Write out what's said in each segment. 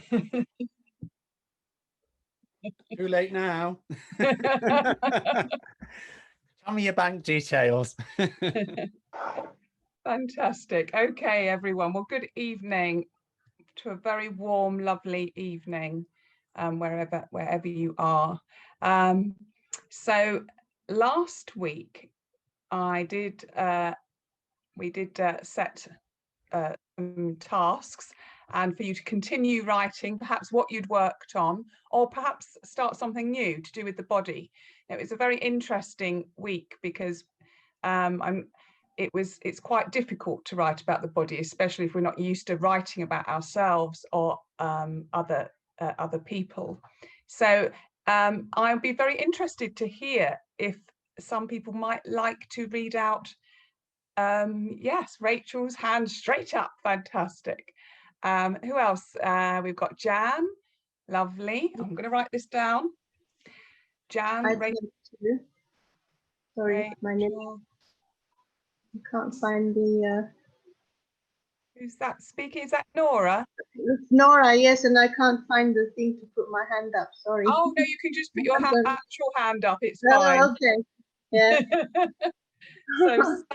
Too late now. Tell me your bank details. Fantastic. Okay, everyone. Well, good evening to a very warm, lovely evening, wherever you are. So last week, we did set some tasks, and for you to continue writing perhaps what you'd worked on, or perhaps start something new to do with the body. It was a very interesting week because it's quite difficult to write about the body, especially if we're not used to writing about ourselves or other people. So I'll be very interested to hear if some people might like to read out. Yes, Rachel's hand straight up. Fantastic. Who else? We've got Jan. Lovely. I'm going to write this down. Jan. Rachel. Sorry, Rachel. my name. I can't find the. Who's that speaking? Is that Nora? It's Nora, yes, and I can't find the thing to put my hand up. Sorry. Oh no, you can just put your actual hand up. It's fine. Oh, okay. Yeah. So Sam,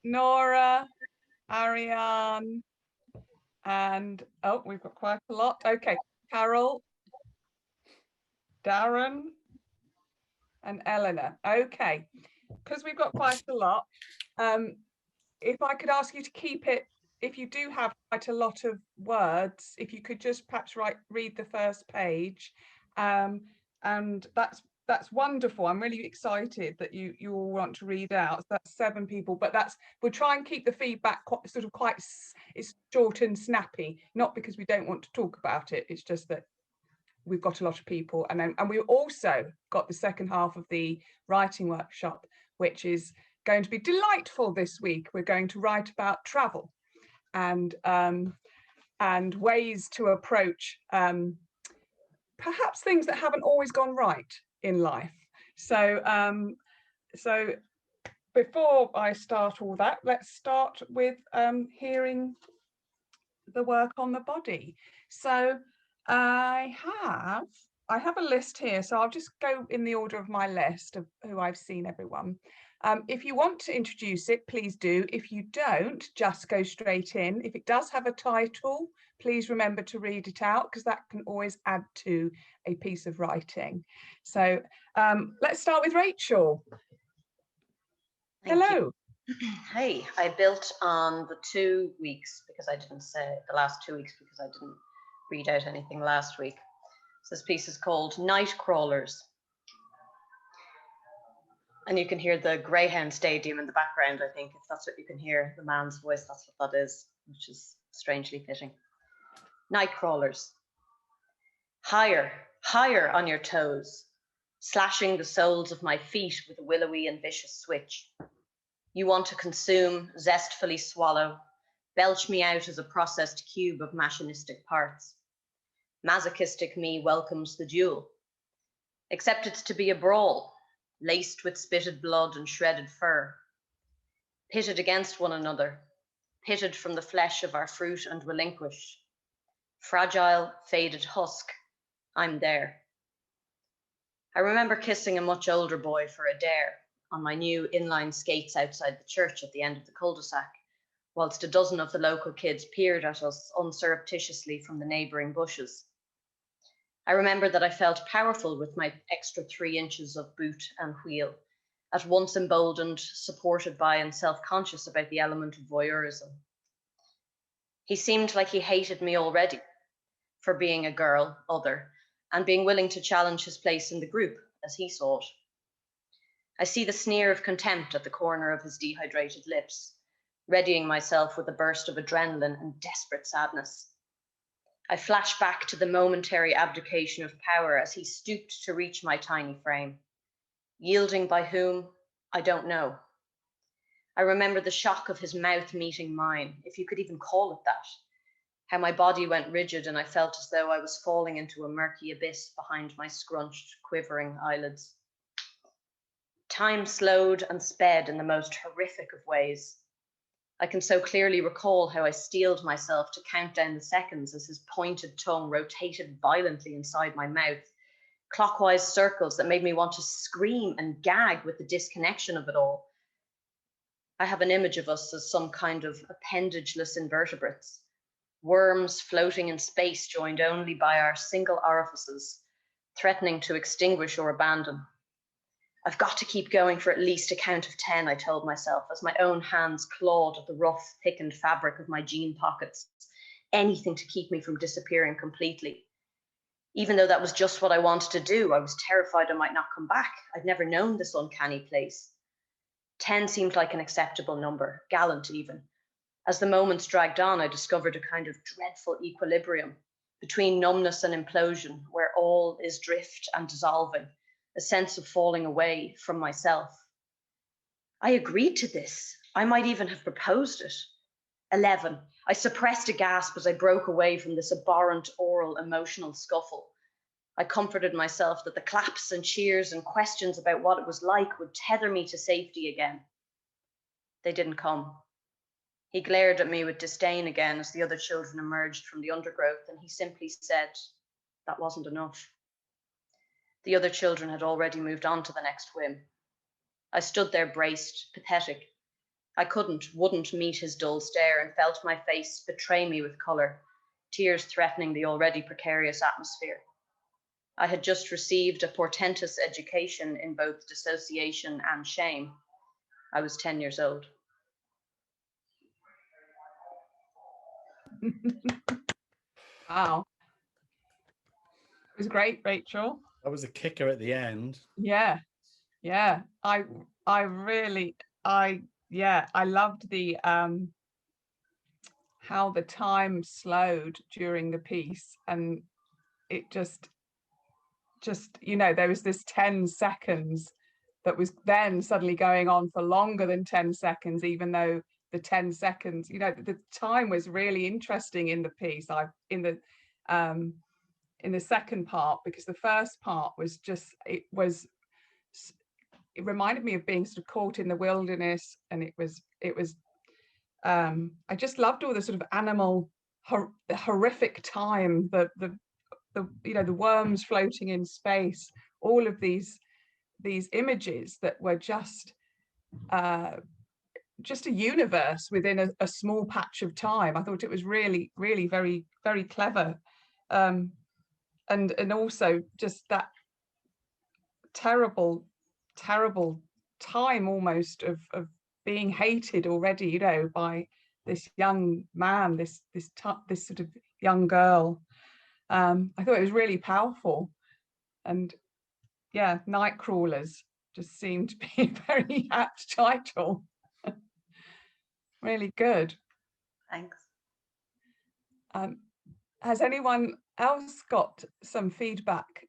Nora, Ariane, and oh, we've got quite a lot. Okay, Carol, Darren, and Eleanor. Okay, because we've got quite a lot. If I could ask you to keep it, if you do have quite a lot of words, if you could just perhaps read the first page, and that's wonderful. I'm really excited that you all want to read out. So that's 7 people, but we'll try and keep the feedback quite it's short and snappy, not because we don't want to talk about it. It's just that we've got a lot of people, and we also got the second half of the writing workshop, which is going to be delightful this week. We're going to write about travel and ways to approach perhaps things that haven't always gone right in life. So so before I start all that, let's start with hearing the work on the body. So I have a list here, so I'll just go in the order of my list of who I've seen everyone. If you want to introduce it, please do. If you don't, just go straight in. If it does have a title, please remember to read it out, because that can always add to a piece of writing. So let's start with Rachel. Hello. Hey, I built on the 2 weeks because I didn't say the last 2 weeks because I didn't read out anything last week. So this piece is called Night Crawlers. And you can hear the Greyhound Stadium in the background, I think. If that's what you can hear, the man's voice, that's what that is, which is strangely fitting. Night Crawlers. Higher, higher on your toes, slashing the soles of my feet with a willowy and vicious switch. You want to consume, zestfully swallow, belch me out as a processed cube of machinistic parts. Masochistic me welcomes the duel. Except it's to be a brawl, laced with spitted blood and shredded fur. Pitted against one another, pitted from the flesh of our fruit and relinquished. Fragile, faded husk, I'm there. I remember kissing a much older boy for a dare on my new inline skates outside the church at the end of the cul-de-sac, whilst a dozen of the local kids peered at us unsurreptitiously from the neighbouring bushes. I remember that I felt powerful with my extra 3 inches of boot and wheel, at once emboldened, supported by, and self-conscious about the element of voyeurism. He seemed like he hated me already for being a girl, other, and being willing to challenge his place in the group, as he saw it. I see the sneer of contempt at the corner of his dehydrated lips, readying myself with a burst of adrenaline and desperate sadness. I flash back to the momentary abdication of power as he stooped to reach my tiny frame. Yielding by whom, I don't know. I remember the shock of his mouth meeting mine, if you could even call it that. How my body went rigid and I felt as though I was falling into a murky abyss behind my scrunched, quivering eyelids. Time slowed and sped in the most horrific of ways. I can so clearly recall how I steeled myself to count down the seconds as his pointed tongue rotated violently inside my mouth, clockwise circles that made me want to scream and gag with the disconnection of it all. I have an image of us as some kind of appendageless invertebrates, worms floating in space joined only by our single orifices, threatening to extinguish or abandon. I've got to keep going for at least a count of 10, I told myself, as my own hands clawed at the rough, thickened fabric of my jean pockets, anything to keep me from disappearing completely. Even though that was just what I wanted to do, I was terrified I might not come back. I'd never known this uncanny place. 10 seemed like an acceptable number, gallant even. As the moments dragged on, I discovered a kind of dreadful equilibrium between numbness and implosion, where all is drift and dissolving, a sense of falling away from myself. I agreed to this. I might even have proposed it. 11. I suppressed a gasp as I broke away from this abhorrent oral emotional scuffle. I comforted myself that the claps and cheers and questions about what it was like would tether me to safety again. They didn't come. He glared at me with disdain again as the other children emerged from the undergrowth, and he simply said, that wasn't enough. The other children had already moved on to the next whim. I stood there braced, pathetic. I wouldn't meet his dull stare, and felt my face betray me with colour, tears threatening the already precarious atmosphere. I had just received a portentous education in both dissociation and shame. I was 10 years old. Wow. It was great, Rachel. That was a kicker at the end. Yeah. I loved the how the time slowed during the piece, and it just there was this 10 seconds that was then suddenly going on for longer than 10 seconds, even though the 10 seconds, the time was really interesting in the piece. In the second part, because the first part was just, it reminded me of being sort of caught in the wilderness, and it was I just loved all the sort of animal horrific time, the worms floating in space, all of these images that were just a universe within a small patch of time. I thought it was really, really very, very clever. And also just that terrible time almost of being hated already, by this young man, this sort of young girl. I thought it was really powerful. And yeah, Night Crawlers just seemed to be a very apt title. Really good. Thanks. Has anyone else got some feedback?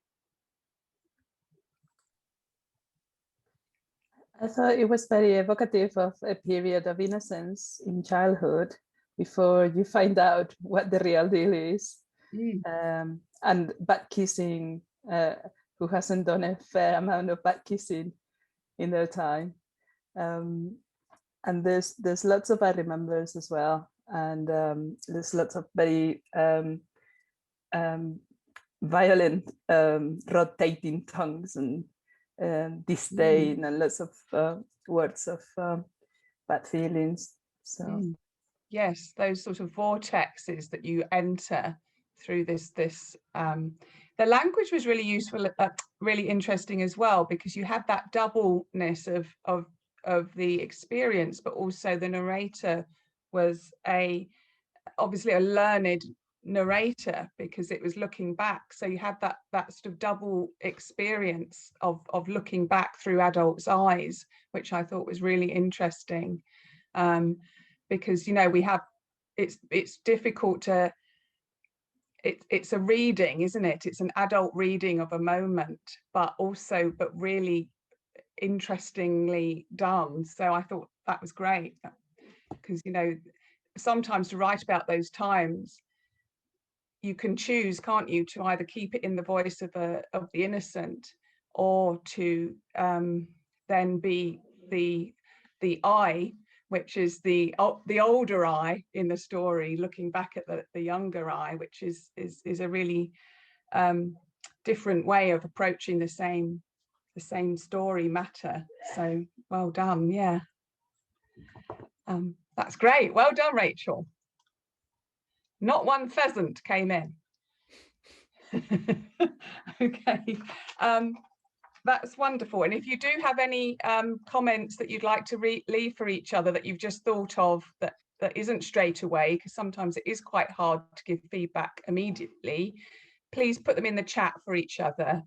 I thought it was very evocative of a period of innocence in childhood before you find out what the real deal is. And butt kissing, who hasn't done a fair amount of butt kissing in their time. And there's lots of I remembers as well. And there's lots of very violent rotating tongues and disdain and lots of words of bad feelings. So yes, those sort of vortexes that you enter through this the language was really useful, really interesting as well, because you had that doubleness of the experience, but also the narrator was obviously a learned narrator, because it was looking back. So you had that sort of double experience of looking back through adults' eyes, which I thought was really interesting, because we have it's difficult to it's a reading, isn't it? It's an adult reading of a moment, but really interestingly done. So I thought that was great, because sometimes to write about those times, you can choose, can't you, to either keep it in the voice of the innocent, or to then be the I which is the older I in the story, looking back at the younger I, which is a really different way of approaching the same story matter. So well done. Yeah, that's great. Well done, Rachel. Not one pheasant came in. Okay, that's wonderful. And if you do have any comments that you'd like to leave for each other that you've just thought of that isn't straight away, because sometimes it is quite hard to give feedback immediately, please put them in the chat for each other,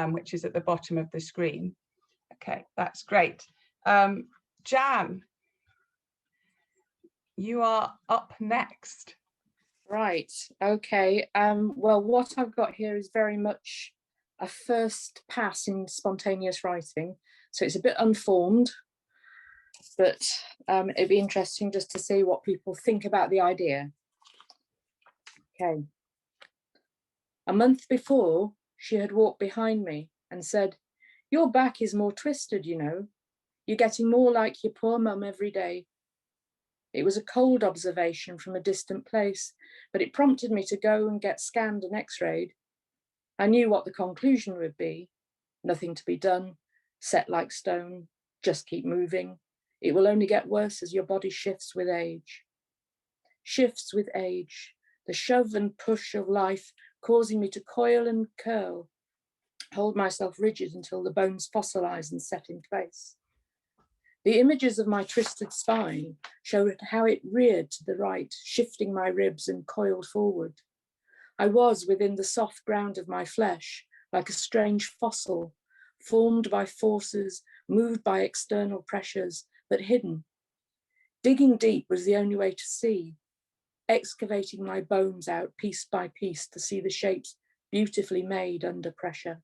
which is at the bottom of the screen. Okay, that's great. Jan, you are up next. Right, okay. Well, what I've got here is very much a first pass in spontaneous writing. So it's a bit unformed, but it'd be interesting just to see what people think about the idea. Okay. A month before, she had walked behind me and said, "Your back is more twisted, you know. You're getting more like your poor mum every day." It was a cold observation from a distant place, but it prompted me to go and get scanned and x-rayed. I knew what the conclusion would be. Nothing to be done, set like stone, just keep moving. It will only get worse as your body shifts with age. Shifts with age, the shove and push of life causing me to coil and curl, hold myself rigid until the bones fossilize and set in place. The images of my twisted spine showed how it reared to the right, shifting my ribs and coiled forward. I was within the soft ground of my flesh, like a strange fossil, formed by forces, moved by external pressures, but hidden. Digging deep was the only way to see, excavating my bones out piece by piece to see the shapes beautifully made under pressure.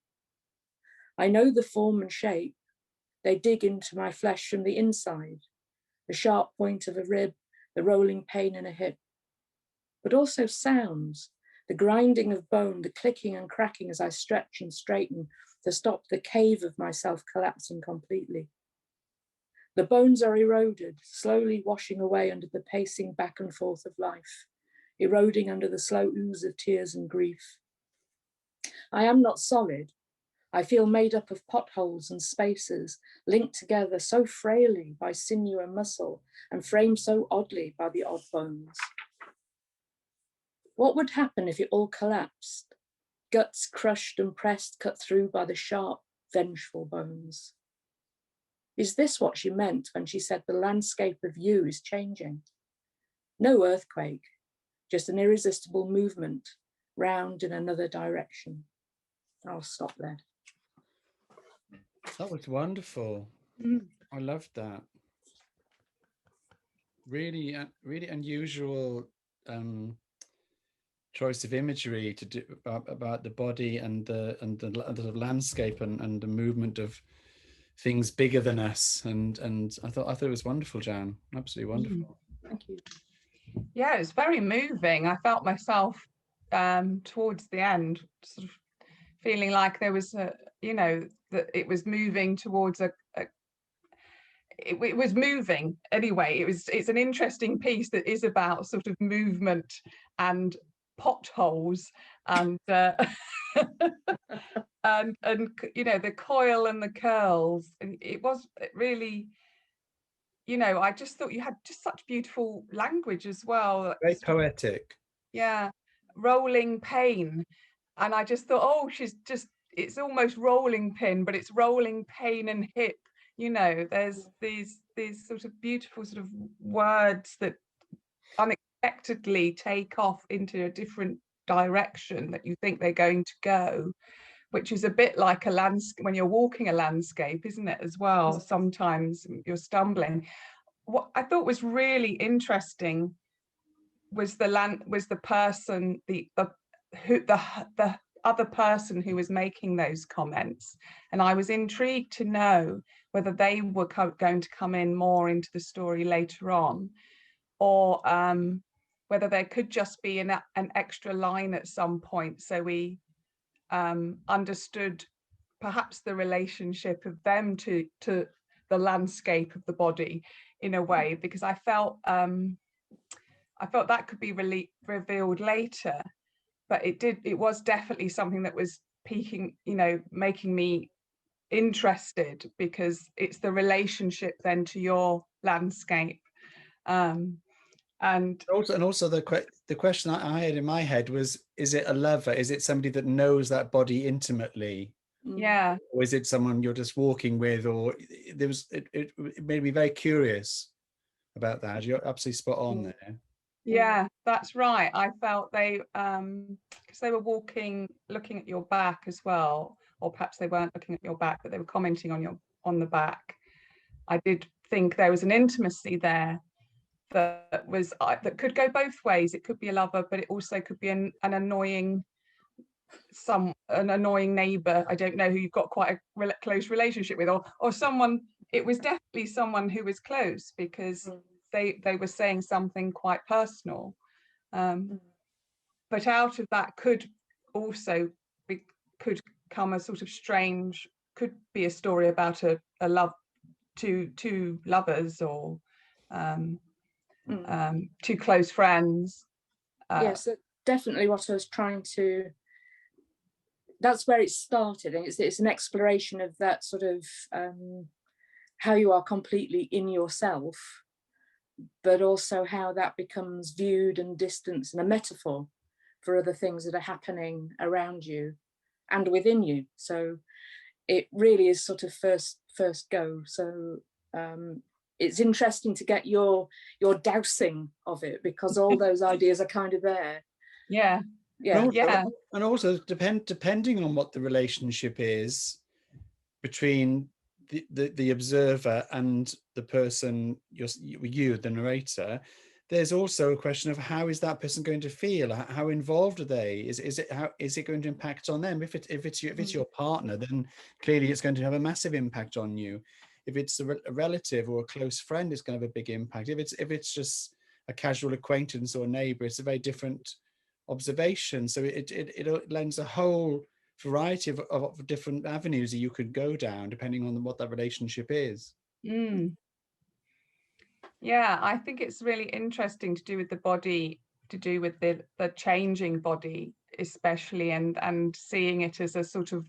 I know the form and shape. They dig into my flesh from the inside, the sharp point of a rib, the rolling pain in a hip, but also sounds, the grinding of bone, the clicking and cracking as I stretch and straighten to stop the cave of myself collapsing completely. The bones are eroded, slowly washing away under the pacing back and forth of life, eroding under the slow ooze of tears and grief. I am not solid. I feel made up of potholes and spaces, linked together so frailly by sinew and muscle, and framed so oddly by the odd bones. What would happen if it all collapsed? Guts crushed and pressed, cut through by the sharp, vengeful bones. Is this what she meant when she said the landscape of you is changing? No earthquake, just an irresistible movement, round in another direction. I'll stop there. That was wonderful. I loved that. Really, really unusual choice of imagery to do about the body and the landscape and the movement of things bigger than us. And I thought it was wonderful, Jan. Absolutely wonderful. Thank you. Yeah, it's very moving. I felt myself towards the end sort of feeling like there was a, you know, that it was moving towards it was moving anyway. It's an interesting piece that is about sort of movement and potholes and and you know, the coil and the curls, and it was really, you know, I just thought you had just such beautiful language as well. Very poetic. Yeah, rolling pain. And I just thought, oh, she's just, it's almost rolling pin, but it's rolling pain and hip. You know, there's these sort of beautiful sort of words that unexpectedly take off into a different direction that you think they're going to go, which is a bit like a landscape when you're walking a landscape, isn't it, as well? Sometimes you're stumbling. What I thought was really interesting was the person, the other person who was making those comments, and I was intrigued to know whether they were going to come in more into the story later on, or whether there could just be an extra line at some point, so we understood perhaps the relationship of them to the landscape of the body in a way, because I felt that could be revealed later, but it was definitely something that was piquing, making me interested, because it's the relationship then to your landscape. And also the question I had in my head was, is it a lover? Is it somebody that knows that body intimately? Yeah. Or is it someone you're just walking with? Or it made me very curious about that. You're absolutely spot on there. Yeah, that's right. I felt they, because they were looking at your back as well, or perhaps they weren't looking at your back, but they were commenting on the back. I did think there was an intimacy there that could go both ways. It could be a lover, but it also could be an annoying neighbor. I don't know, who you've got quite a close relationship with, or someone. It was definitely someone who was close, because they were saying something quite personal, but out of that could also could come a sort of strange, could be a story about a love, two lovers, or two close friends. Yes, definitely what I was trying to, that's where it started, and it's an exploration of that sort of how you are completely in yourself, but also how that becomes viewed and distanced and a metaphor for other things that are happening around you and within you. So it really is sort of first go. So it's interesting to get your dousing of it, because all those ideas are kind of there. Yeah. And also depending on what the relationship is between the observer and the person, you the narrator, there's also a question of how is that person going to feel? How involved are they? Is it going to impact on them? If it's your partner, then clearly it's going to have a massive impact on you. If it's a relative or a close friend, it's going to have a big impact. If it's just a casual acquaintance or a neighbor, it's a very different observation. So it lends a whole variety of different avenues that you could go down depending on what that relationship is. Yeah, I think it's really interesting to do with the body, to do with the changing body especially, and seeing it as a sort of,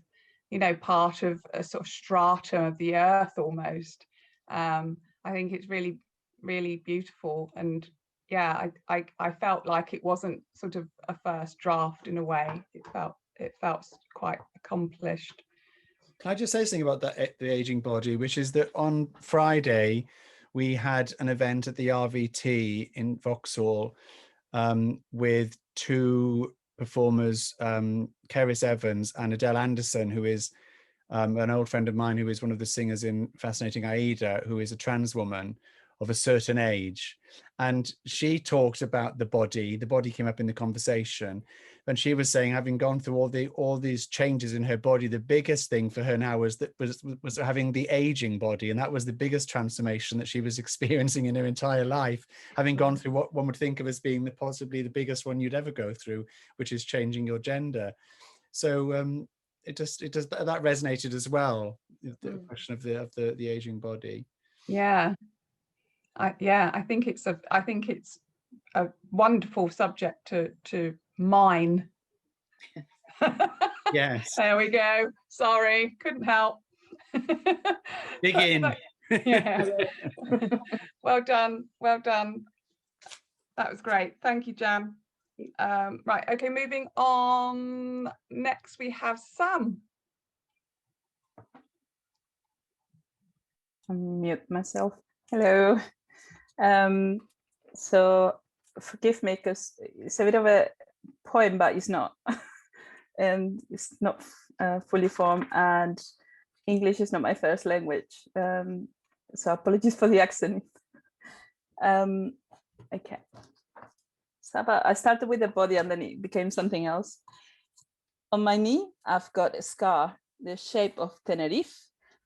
part of a sort of stratum of the earth almost. I think it's really, really beautiful. And yeah, I felt like it wasn't sort of a first draft in a way. It felt quite accomplished. Can I just say something about the aging body, which is that on Friday we had an event at the RVT in Vauxhall with two performers, Cerys Evans and Adele Anderson, who is an old friend of mine, who is one of the singers in Fascinating Aida, who is a trans woman of a certain age. And she talked about the body came up in the conversation, and she was saying, having gone through all these changes in her body, the biggest thing for her now was having the aging body, and that was the biggest transformation that she was experiencing in her entire life, having gone through what one would think of as being possibly the biggest one you'd ever go through, which is changing your gender. So it does that resonated as well, the question of the aging body. Yeah. I think it's a wonderful subject to mine. Yes. There we go. Sorry, couldn't help. Dig in. Yeah. Well done. That was great. Thank you, Jan. Right. Okay. Moving on. Next, we have Sam. Unmute myself. Hello. So forgive me, because it's a bit of a poem, but it's not. And it's not fully formed, and English is not my first language. So apologies for the accent. Okay. So I started with the body, and then it became something else. On my knee, I've got a scar, the shape of Tenerife,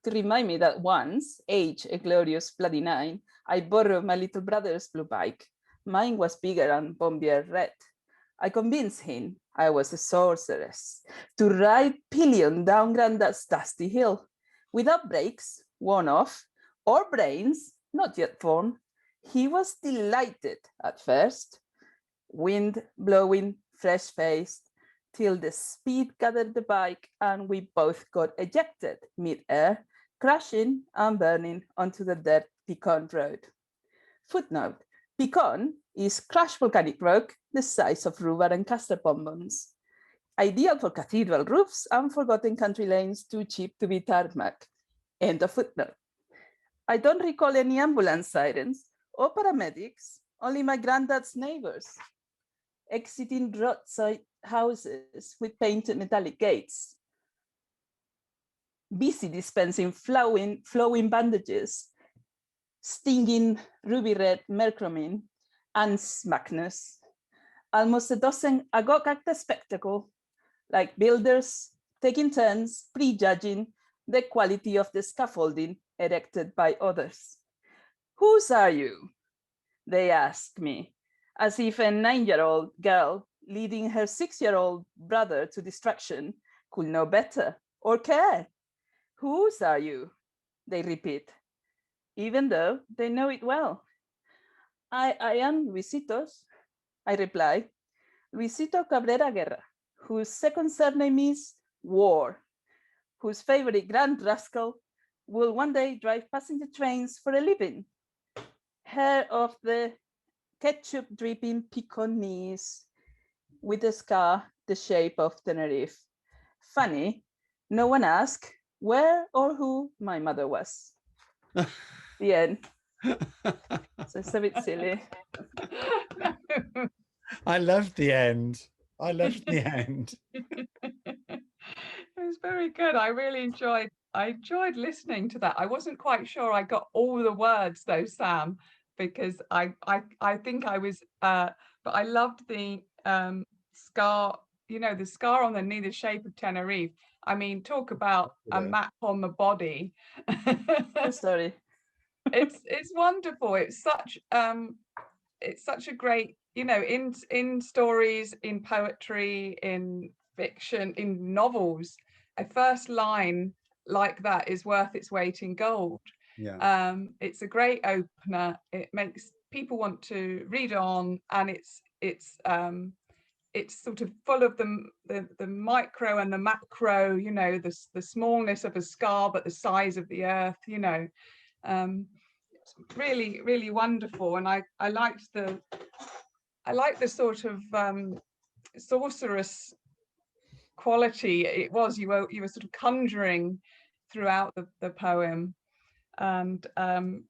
to remind me that once, age a glorious bloody 9, I borrowed my little brother's blue bike. Mine was bigger and bombier red. I convinced him I was a sorceress to ride pillion down Grandad's dusty hill, without brakes, worn off, or brains, not yet formed, he was delighted at first, wind blowing, fresh-faced, till the speed gathered the bike and we both got ejected mid-air, crashing and burning onto the dead Pecan road. Footnote: Pecan is crushed volcanic rock the size of rhubarb and castor bonbons, ideal for cathedral roofs and forgotten country lanes too cheap to be tarmac. End of footnote. I don't recall any ambulance sirens or paramedics, only my granddad's neighbors exiting roadside houses with painted metallic gates, busy dispensing flowing bandages, stinging ruby red mercromine, and smackness. Almost a dozen agog at the spectacle, like builders taking turns prejudging the quality of the scaffolding erected by others. Whose are you? They ask me, as if a 9-year-old girl leading her 6-year-old brother to destruction could know better or care. Whose are you? They repeat, even though they know it well. I am Luisitos, I reply, Luisito Cabrera Guerra, whose second surname is War, whose favorite grand rascal will one day drive passenger trains for a living. Hair of the ketchup dripping pecan knees with a scar the shape of Tenerife. Funny, no one asked where or who my mother was. The end. So it's a bit silly. I loved the end. I loved the end. It was very good. I really enjoyed listening to that. I wasn't quite sure I got all the words though, Sam, because I think I was but I loved the scar, the scar on the knee, the shape of Tenerife. I mean, talk about a map on the body. Good story. It's wonderful. It's such a great, in stories, in poetry, in fiction, in novels, a first line like that is worth its weight in gold. Yeah. It's a great opener. It makes people want to read on, and it's sort of full of the micro and the macro, the smallness of a scar, but the size of the earth, really, really wonderful. And I liked the sort of sorcerous quality it was. You were sort of conjuring throughout the poem, and an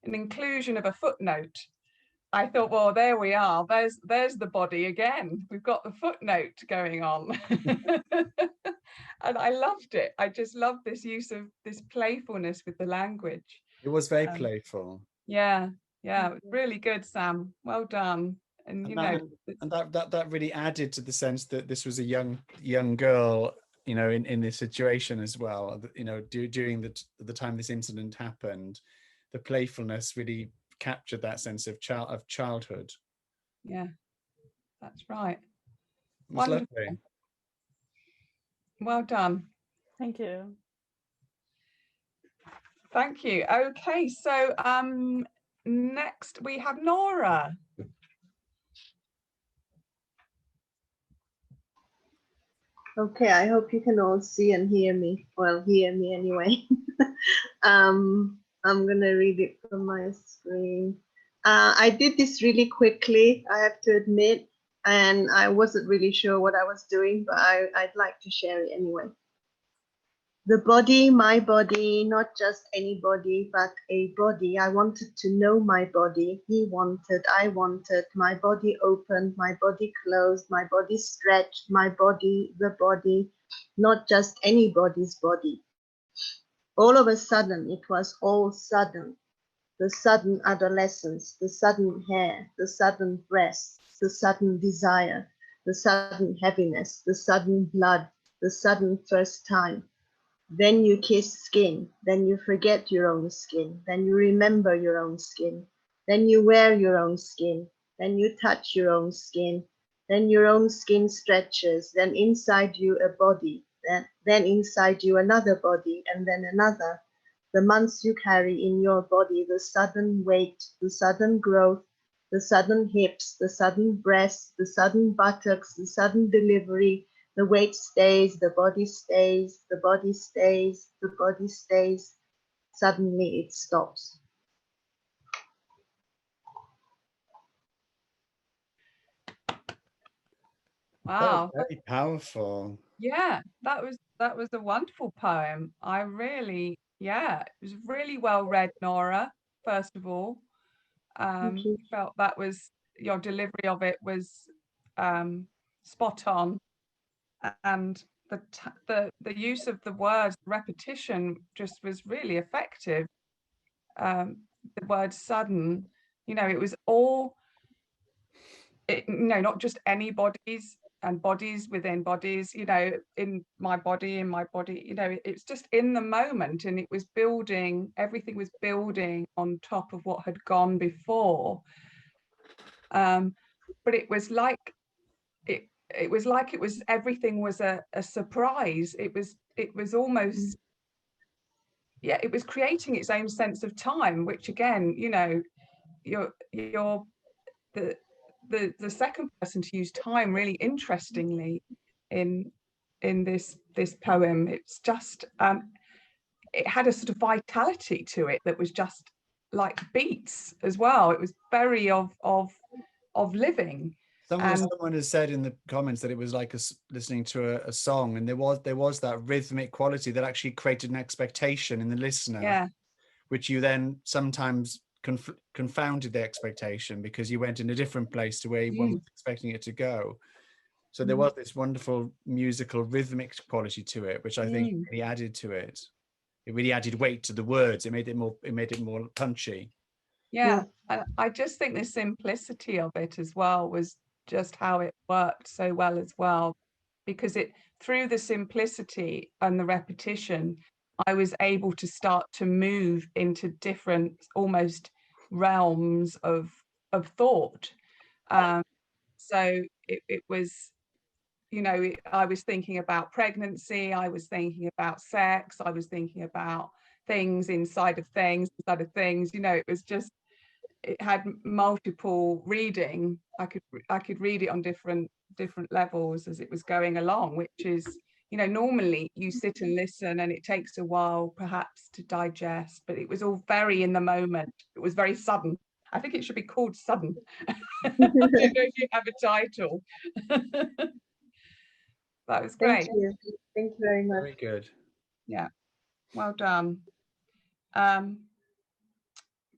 inclusion of a footnote. I thought, well, there we are. There's the body again. We've got the footnote going on. And I loved it. I just loved this use of this playfulness with the language. It was very playful. Yeah, really good, Sam. Well done. And that really added to the sense that this was a young girl, in this situation as well. During the time this incident happened, the playfulness really captured that sense of childhood. Yeah, that's right. It was lovely. Well done. Thank you. Thank you. Okay, so next we have Nora. Okay, I hope you can all see and hear me. Well, hear me anyway. I'm gonna read it from my screen. I did this really quickly, I have to admit, and I wasn't really sure what I was doing, but I'd like to share it anyway. The body, my body, not just any body, but a body. I wanted to know my body. He wanted, I wanted. My body opened, my body closed, my body stretched, my body, the body, not just anybody's body. All of a sudden, it was all sudden. The sudden adolescence, the sudden hair, the sudden breasts, the sudden desire, the sudden heaviness, the sudden blood, the sudden first time. Then you kiss skin, then you forget your own skin, then you remember your own skin, then you wear your own skin, then you touch your own skin, then your own skin stretches, then inside you a body, then inside you another body, and then another. the months you carry in your body, the sudden weight, the sudden growth, the sudden hips, the sudden breasts, the sudden buttocks, the sudden delivery, the weight stays, the body stays, the body stays, the body stays. Suddenly it stops. Wow. Very powerful. Yeah, that was a wonderful poem. I really, yeah, it was really well read, Nora, first of all. Felt that was your delivery of it was spot on, and the use of the words, repetition, just was really effective. The word sudden, it was all, not just anybody's and bodies within bodies, in my body, it's just in the moment, and it was building, everything was building on top of what had gone before. But it was like everything was a surprise. It was almost, yeah, it was creating its own sense of time, which again, you're the second person to use time really interestingly in this poem. It's just it had a sort of vitality to it that was just like beats as well. It was very of living. Someone has said in the comments that it was like listening to a song, and there was that rhythmic quality that actually created an expectation in the listener, yeah, which you then sometimes confounded the expectation because you went in a different place to where one was expecting it to go. So there was this wonderful musical rhythmic quality to it, which I think really added to it. It really added weight to the words. It made it more punchy. Yeah. I just think the simplicity of it as well was just how it worked so well as well, because it, through the simplicity and the repetition, I was able to start to move into different almost realms of thought. So it was, I was thinking about pregnancy, I was thinking about sex, I was thinking about things inside of things. It was just, it had multiple reading. I could read it on different levels as it was going along, which is, normally you sit and listen and it takes a while perhaps to digest, but it was all very in the moment. It was very sudden. I think it should be called Sudden. I don't know if you have a title. That was great. Thank you very much. Very good. Yeah, well done.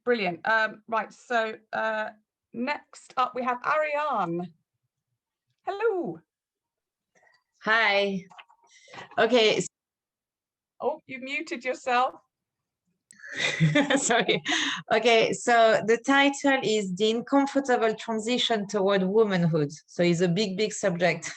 Brilliant. Right, so next up we have Ariane. Hello. Hi. Okay. Oh, you muted yourself. Sorry. Okay, so the title is The Uncomfortable Transition Toward Womanhood. So it's a big, big subject.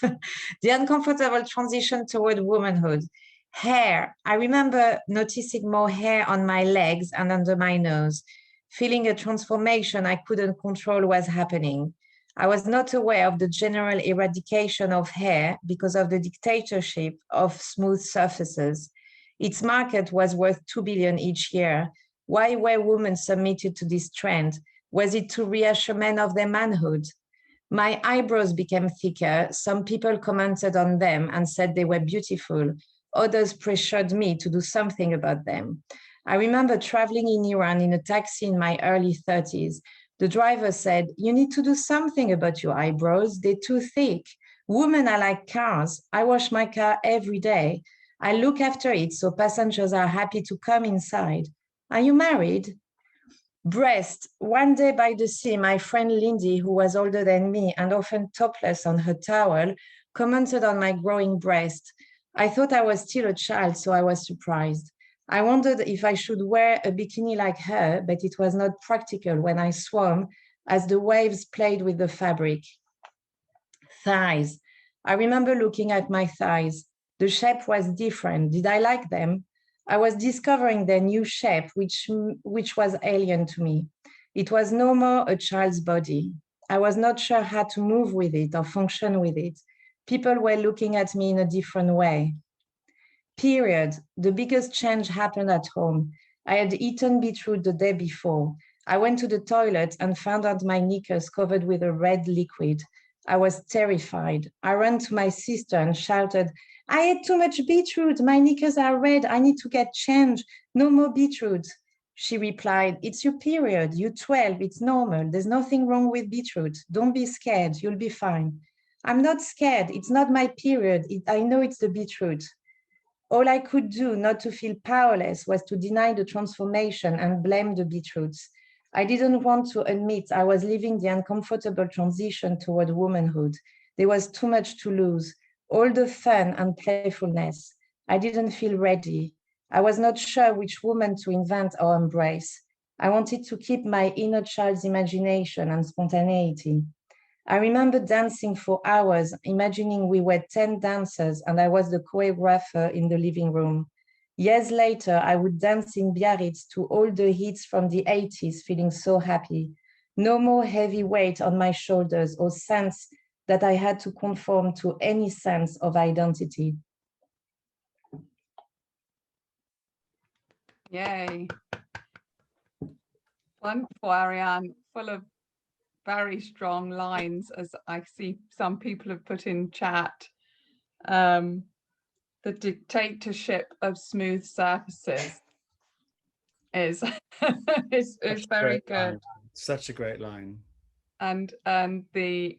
The uncomfortable transition toward womanhood. Hair. I remember noticing more hair on my legs and under my nose, feeling a transformation I couldn't control was happening. I was not aware of the general eradication of hair because of the dictatorship of smooth surfaces. Its market was worth 2 billion each year. Why were women submitted to this trend? Was it to reassure men of their manhood? My eyebrows became thicker. Some people commented on them and said they were beautiful. Others pressured me to do something about them. I remember traveling in Iran in a taxi in my early 30s. The driver said, "You need to do something about your eyebrows. They're too thick. Women are like cars. I wash my car every day. I look after it so passengers are happy to come inside. Are you married?" Breast. One day by the sea, my friend Lindy, who was older than me and often topless on her towel, commented on my growing breast. I thought I was still a child, so I was surprised. I wondered if I should wear a bikini like her, but it was not practical when I swam as the waves played with the fabric. Thighs. I remember looking at my thighs. The shape was different. Did I like them? I was discovering their new shape, which was alien to me. It was no more a child's body. I was not sure how to move with it or function with it. People were looking at me in a different way. Period. The biggest change happened at home. I had eaten beetroot the day before. I went to the toilet and found out my knickers covered with a red liquid. I was terrified. I ran to my sister and shouted, I ate too much beetroot. My knickers are red. I need to get changed. No more beetroot. She replied, it's your period. You're 12. It's normal. There's nothing wrong with beetroot. Don't be scared. You'll be fine. I'm not scared. It's not my period. I know it's the beetroot. All I could do not to feel powerless was to deny the transformation and blame the beetroots. I didn't want to admit I was living the uncomfortable transition toward womanhood. There was too much to lose, all the fun and playfulness. I didn't feel ready. I was not sure which woman to invent or embrace. I wanted to keep my inner child's imagination and spontaneity. I remember dancing for hours, imagining we were 10 dancers and I was the choreographer in the living room. Years later, I would dance in Biarritz to all the hits from the 80s, feeling so happy. No more heavy weight on my shoulders or sense that I had to conform to any sense of identity. Yay. Wonderful, Ariane, full of very strong lines, as I see some people have put in chat. The dictatorship of smooth surfaces is is very good. Line. Such a great line. And the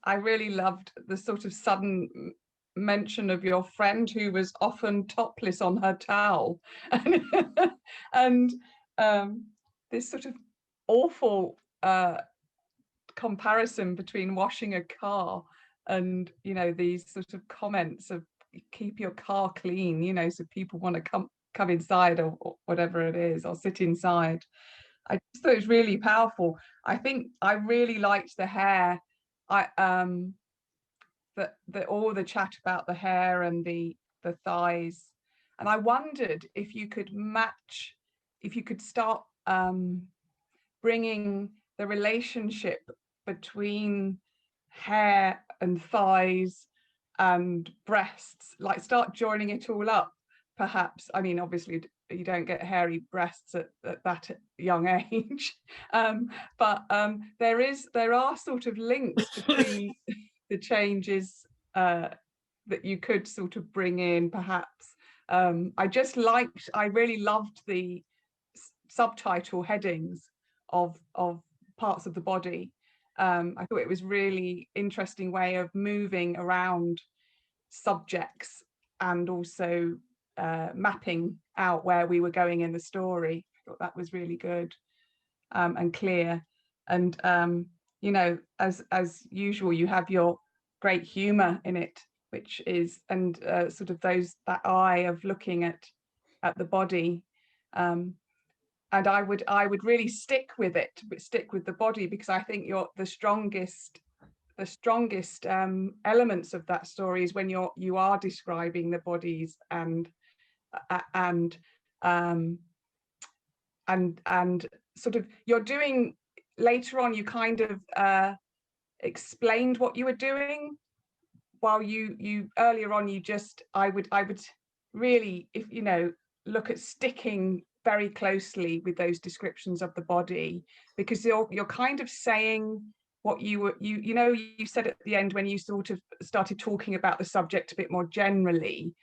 I really loved the sort of sudden mention of your friend who was often topless on her towel, and this sort of awful comparison between washing a car and, you know, these sort of comments of keep your car clean, you know, so people want to come inside or whatever it is, or sit inside. I just thought it was really powerful. I think I really liked the hair. All the chat about the hair and the thighs, and I wondered if you could start bringing the relationship between hair and thighs and breasts, like start joining it all up, perhaps. I mean, obviously you don't get hairy breasts at that young age, but there are sort of links between the changes that you could sort of bring in, perhaps. I really loved the subtitle headings of parts of the body. I thought it was really interesting way of moving around subjects and also mapping out where we were going in the story. I thought that was really good and clear. And you know, as usual, you have your great humor in it, which is, and sort of that eye of looking at the body. And I would really stick with the body, because I think the strongest elements of that story is when you are describing the bodies and sort of you're doing later on, you kind of explained what you were doing, while you earlier on you just I would really, if you know, look at sticking very closely with those descriptions of the body, because you're kind of saying what you said at the end when you sort of started talking about the subject a bit more generally.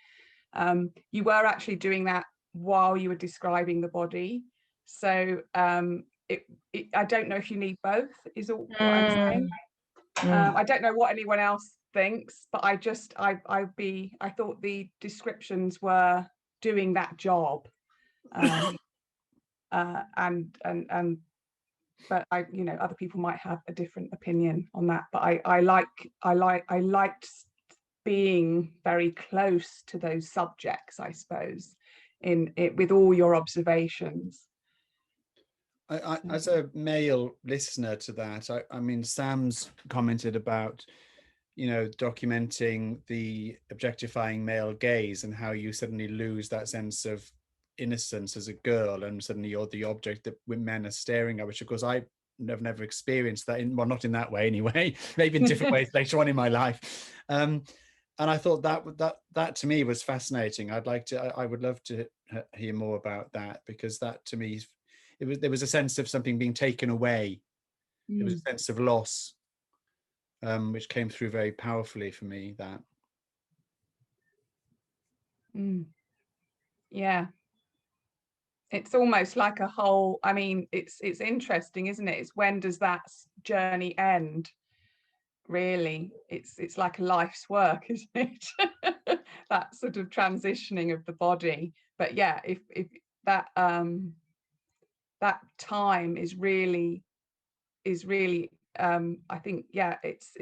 You were actually doing that while you were describing the body. So I don't know if you need both, is all what I'm saying. I don't know what anyone else thinks, but I thought the descriptions were doing that job. But other people might have a different opinion on that, but I liked being very close to those subjects, I suppose, in it with all your observations. I as a male listener to that, I mean, Sam's commented about, you know, documenting the objectifying male gaze and how you suddenly lose that sense of innocence as a girl, and suddenly you're the object that men are staring at, which of course I've never experienced that, well, not in that way anyway, maybe in different ways later on in my life. And I thought that to me was fascinating. I would love to hear more about that, because that to me, there was a sense of something being taken away. There was a sense of loss, which came through very powerfully for me. That. Yeah. It's almost like a whole, I mean, it's interesting, isn't it? It's when does that journey end? Really, it's like a life's work, isn't it? That sort of transitioning of the body. But yeah, if that that time is really I think, yeah, it's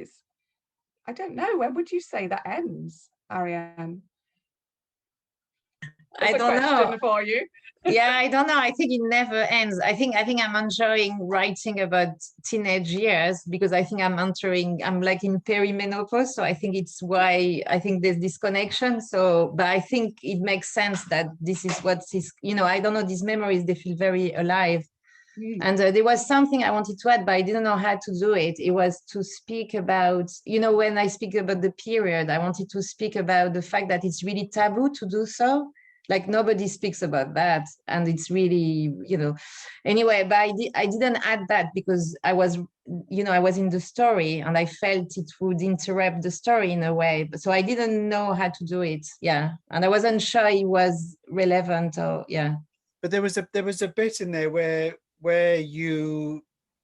I don't know, when would you say that ends, Ariane? I don't know. For you. Yeah, I don't know. I think it never ends. I think I'm enjoying writing about teenage years, because I think I'm like in perimenopause. So I think it's why I think there's this connection. So, but I think it makes sense that this is what is, I don't know, these memories, they feel very alive. And there was something I wanted to add, but I didn't know how to do it. It was to speak about, when I speak about the period, I wanted to speak about the fact that it's really taboo to do so. Like nobody speaks about that, and it's really, anyway. But I didn't add that because I was in the story, and I felt it would interrupt the story in a way. So I didn't know how to do it. Yeah, and I wasn't sure it was relevant or yeah. But there was a bit in there where you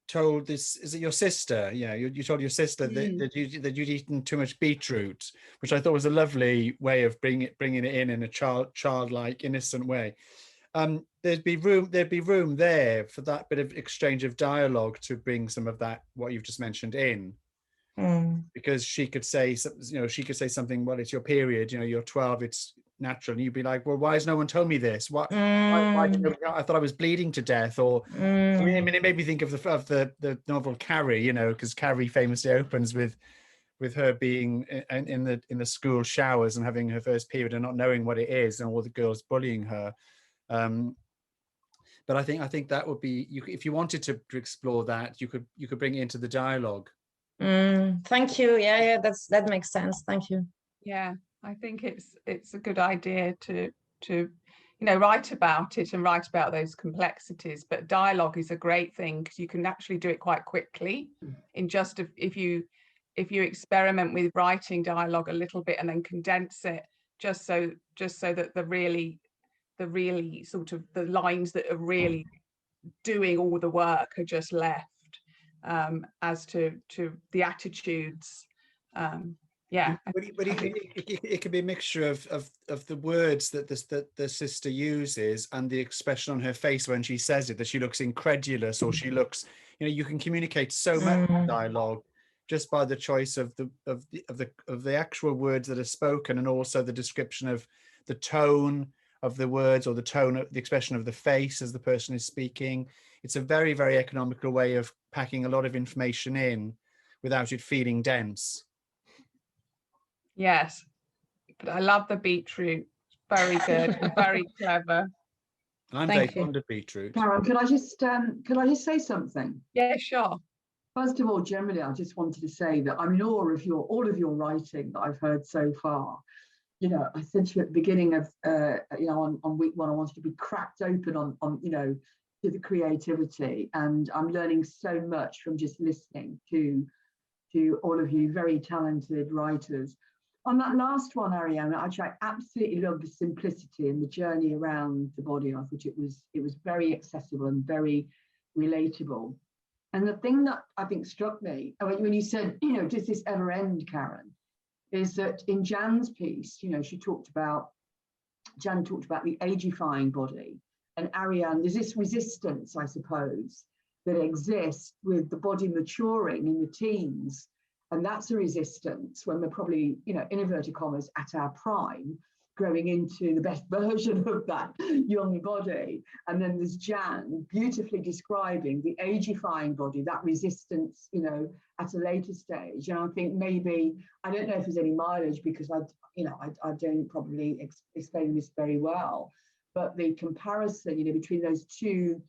told this, is it your sister? Yeah, you told your sister that you'd eaten too much beetroot, which I thought was a lovely way of bringing it in a childlike, innocent way. There'd be room there for that bit of exchange of dialogue to bring some of that, what you've just mentioned, in. Because she could say something, well, it's your period, you're 12, it's natural, and you'd be like, well, why has no one told me this? Why I thought I was bleeding to death, or I mean, it made me think of the novel Carrie, because Carrie famously opens with her being in the school showers and having her first period and not knowing what it is, and all the girls bullying her. But I think that would be, if you wanted to explore that, you could bring it into the dialogue. Thank you. Yeah, that makes sense. Thank you. Yeah, I think it's a good idea to write about it and write about those complexities. But dialogue is a great thing, because you can actually do it quite quickly in just if you experiment with writing dialogue a little bit and then condense it, just so that the really sort of the lines that are really doing all the work are just left, as to the attitudes. Yeah, but it could be a mixture of the words that the sister uses and the expression on her face when she says it, that she looks incredulous, or she looks, you can communicate so much dialogue just by the choice of the actual words that are spoken, and also the description of the tone of the words, or the tone of the expression of the face as the person is speaking. It's a very, very economical way of packing a lot of information in without it feeling dense. Yes, but I love the beetroot. Very good and very clever. I'm very fond of beetroot. Karen, could I just say something? Yeah, sure. First of all, generally, I just wanted to say that I'm in awe of all of your writing that I've heard so far. I said to you at the beginning of, on week one, I wanted to be cracked open on to the creativity, and I'm learning so much from just listening to all of you very talented writers. On that last one, Ariane, I absolutely love the simplicity and the journey around the body. I thought it was very accessible and very relatable. And the thing that I think struck me when you said, does this ever end, Karen, is that in Jan's piece, Jan talked about the agifying body, and Ariane, there's this resistance, I suppose, that exists with the body maturing in the teens. And that's a resistance when we're probably, in inverted commas, at our prime, growing into the best version of that young body. And then there's Jan beautifully describing the agifying body, that resistance, at a later stage. And I think maybe, I don't know if there's any mileage, because I don't probably explain this very well, but the comparison, between those two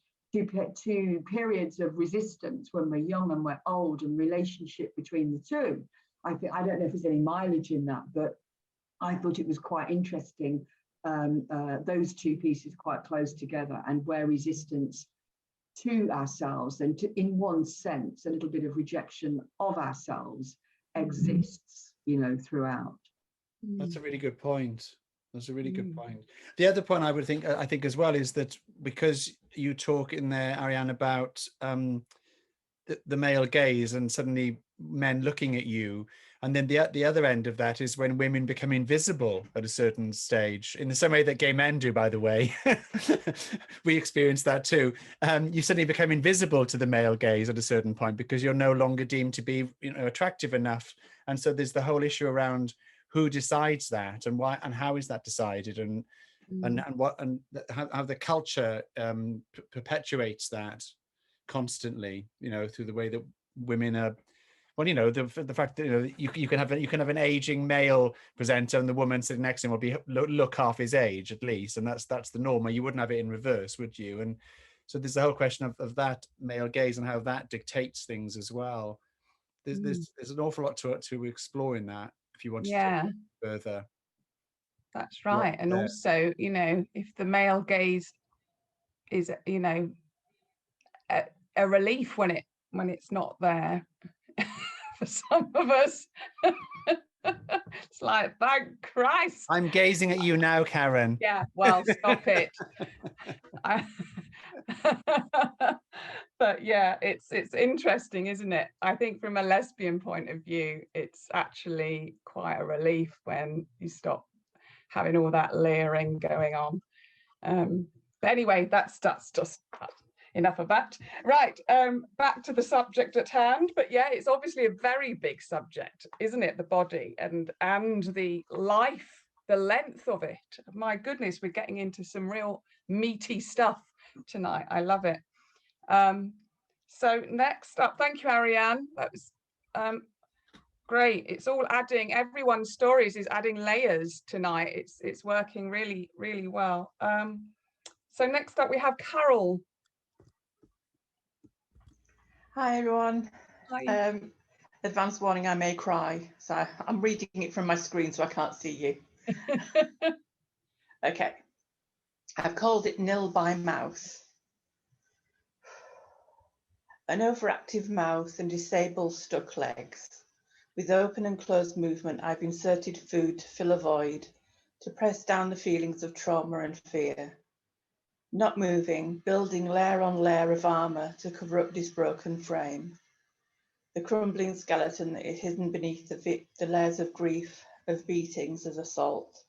periods of resistance, when we're young and we're old, and relationship between the two. I don't know if there's any mileage in that, but I thought it was quite interesting, those two pieces quite close together, and where resistance to ourselves and to, in one sense, a little bit of rejection of ourselves exists, you know, throughout. That's a really good point. That's a really good point. The other point I think as well is that because you talk in there, Ariane, about the male gaze and suddenly men looking at you, and then the other end of that is when women become invisible at a certain stage, in the same way that gay men do, by the way. We experience that too. You suddenly become invisible to the male gaze at a certain point because you're no longer deemed to be, you know, attractive enough. And so there's the whole issue around who decides that, and why, and how is that decided, and how the culture perpetuates that constantly, you know, through the way that women are. Well, you know, the fact that, you know, you can have an aging male presenter, and the woman sitting next to him will be look half his age at least, and that's the norm. You wouldn't have it in reverse, would you? And so there's the whole question of that male gaze and how that dictates things as well. There's an awful lot to explore in that, if you want to take it further. That's right. And also, you know, if the male gaze is, you know, a relief when it's not there. For some of us, it's like, thank Christ. I'm gazing at you now, Karen. Yeah, well, stop it. But yeah, it's interesting, isn't it? I think from a lesbian point of view, it's actually quite a relief when you stop having all that layering going on. But anyway, that's just enough of that. Right, back to the subject at hand. But yeah, it's obviously a very big subject, isn't it? The body and the life, the length of it. My goodness, we're getting into some real meaty stuff tonight. I love it. So next up, thank you, Ariane. That was great. It's all adding, everyone's stories is adding layers tonight. It's working really, really well. So next up we have Carol. Hi everyone. Hi. Advanced warning, I may cry. So I'm reading it from my screen so I can't see you. Okay. I've called it nil by mouth. An overactive mouth and disabled stuck legs. With open and closed movement, I've inserted food to fill a void, to press down the feelings of trauma and fear. Not moving, building layer on layer of armour to cover up this broken frame. The crumbling skeleton that is hidden beneath the layers of grief, of beatings as assault.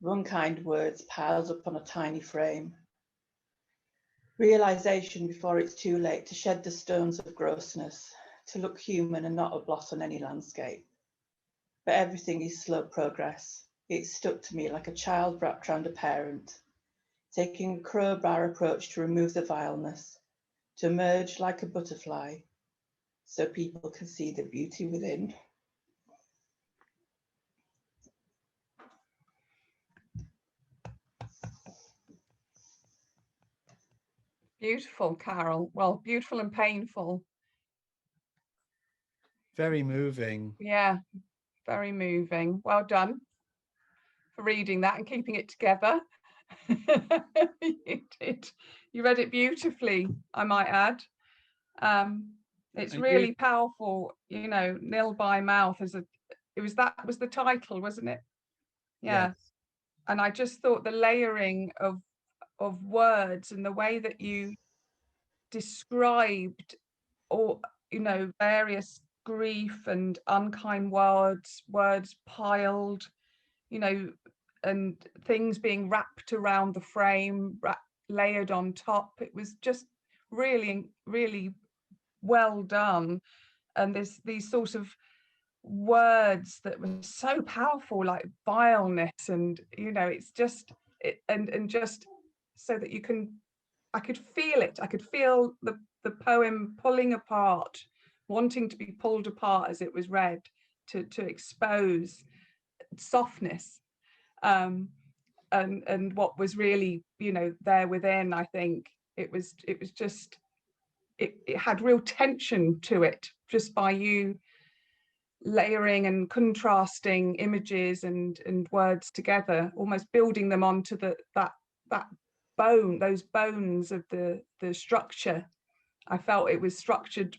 Of unkind words piled up on a tiny frame. Realisation before it's too late to shed the stones of grossness, to look human and not a blot on any landscape. But everything is slow progress. It's stuck to me like a child wrapped around a parent. Taking a crowbar approach to remove the vileness, to emerge like a butterfly, so people can see the beauty within. Beautiful, Carol. Well, beautiful and painful. Very moving. Yeah, very moving. Well done for reading that and keeping it together. You did. You read it beautifully, I might add. It's really powerful, you know, nil by mouth that was the title, wasn't it? Yeah. Yes. And I just thought the layering of words and the way that you described, or, you know, various grief and unkind words piled, you know, and things being wrapped around the frame, layered on top. It was just really, really well done. And there's these sorts of words that were so powerful, like vileness, and, you know, it's just and just so that I could feel it. I could feel the poem pulling apart, wanting to be pulled apart as it was read, to expose softness, and what was really, you know, there within. I think it was just it had real tension to it, just by you layering and contrasting images and words together, almost building them onto that those bones of the structure. I felt it was structured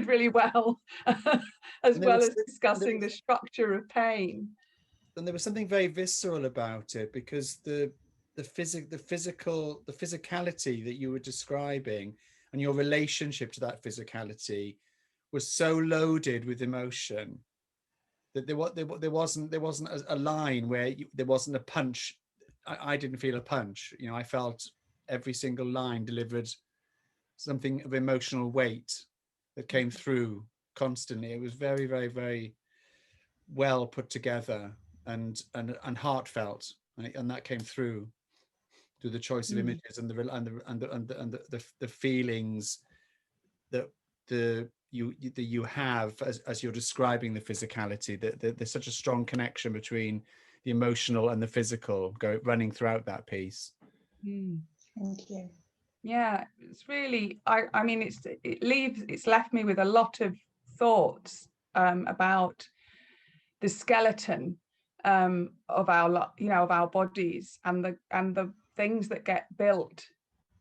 really well, as well as discussing the structure of pain. And there was something very visceral about it, because the physicality that you were describing and your relationship to that physicality was so loaded with emotion that there wasn't a line where there wasn't a punch. I didn't feel a punch. You know, I felt every single line delivered something of emotional weight that came through constantly. It was very, very, very well put together and heartfelt, and that came through the choice of images and the feelings that you have as you're describing the physicality. That there's such a strong connection between the emotional and the physical running throughout that piece. Thank you. Yeah, it's really, I mean, it's left me with a lot of thoughts about the skeleton of our, of our bodies, and the things that get built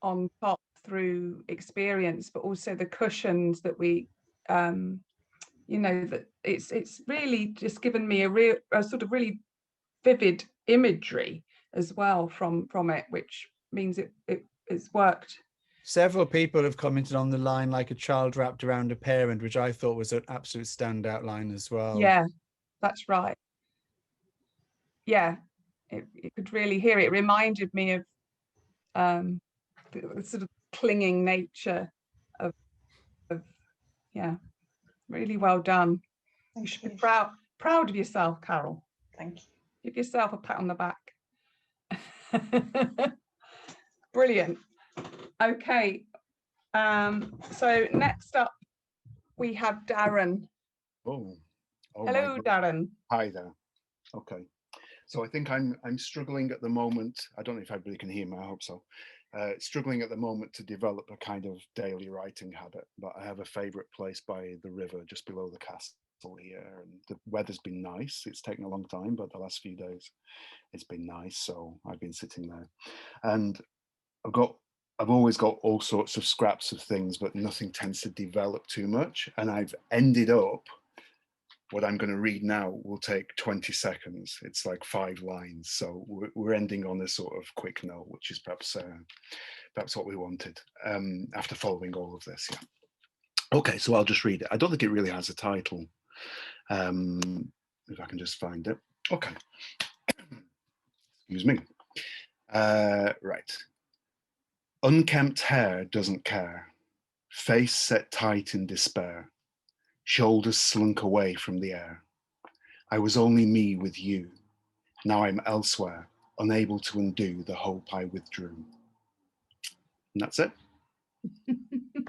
on top through experience, but also the cushions that we, that it's really just given me a sort of really vivid imagery as well from it, which means it's worked. Several people have commented on the line, like a child wrapped around a parent, which I thought was an absolute standout line as well. Yeah, that's right. Yeah, you could really hear it. It reminded me of the sort of clinging nature of yeah, really well done. You should be proud of yourself, Carol. Thank you. Give yourself a pat on the back. Brilliant. Okay, so next up we have Darren. Oh hello, Darren. Hi there. Okay, so I think I'm struggling at the moment. I don't know if everybody can hear me. I hope so. Struggling at the moment to develop a kind of daily writing habit, but I have a favorite place by the river just below the castle here, and the weather's been nice. It's taken a long time, but the last few days it's been nice, so I've been sitting there, and I've always got all sorts of scraps of things, but nothing tends to develop too much, and I've ended up, what I'm going to read now will take 20 seconds. It's like 5 lines. So we're ending on a sort of quick note, which is perhaps what we wanted after following all of this. Yeah. Okay, so I'll just read it. I don't think it really has a title. If I can just find it. Okay. Excuse me. Right. Unkempt hair doesn't care. Face set tight in despair. Shoulders slunk away from the air. I was only me with you. Now I'm elsewhere, unable to undo the hope I withdrew. And that's it.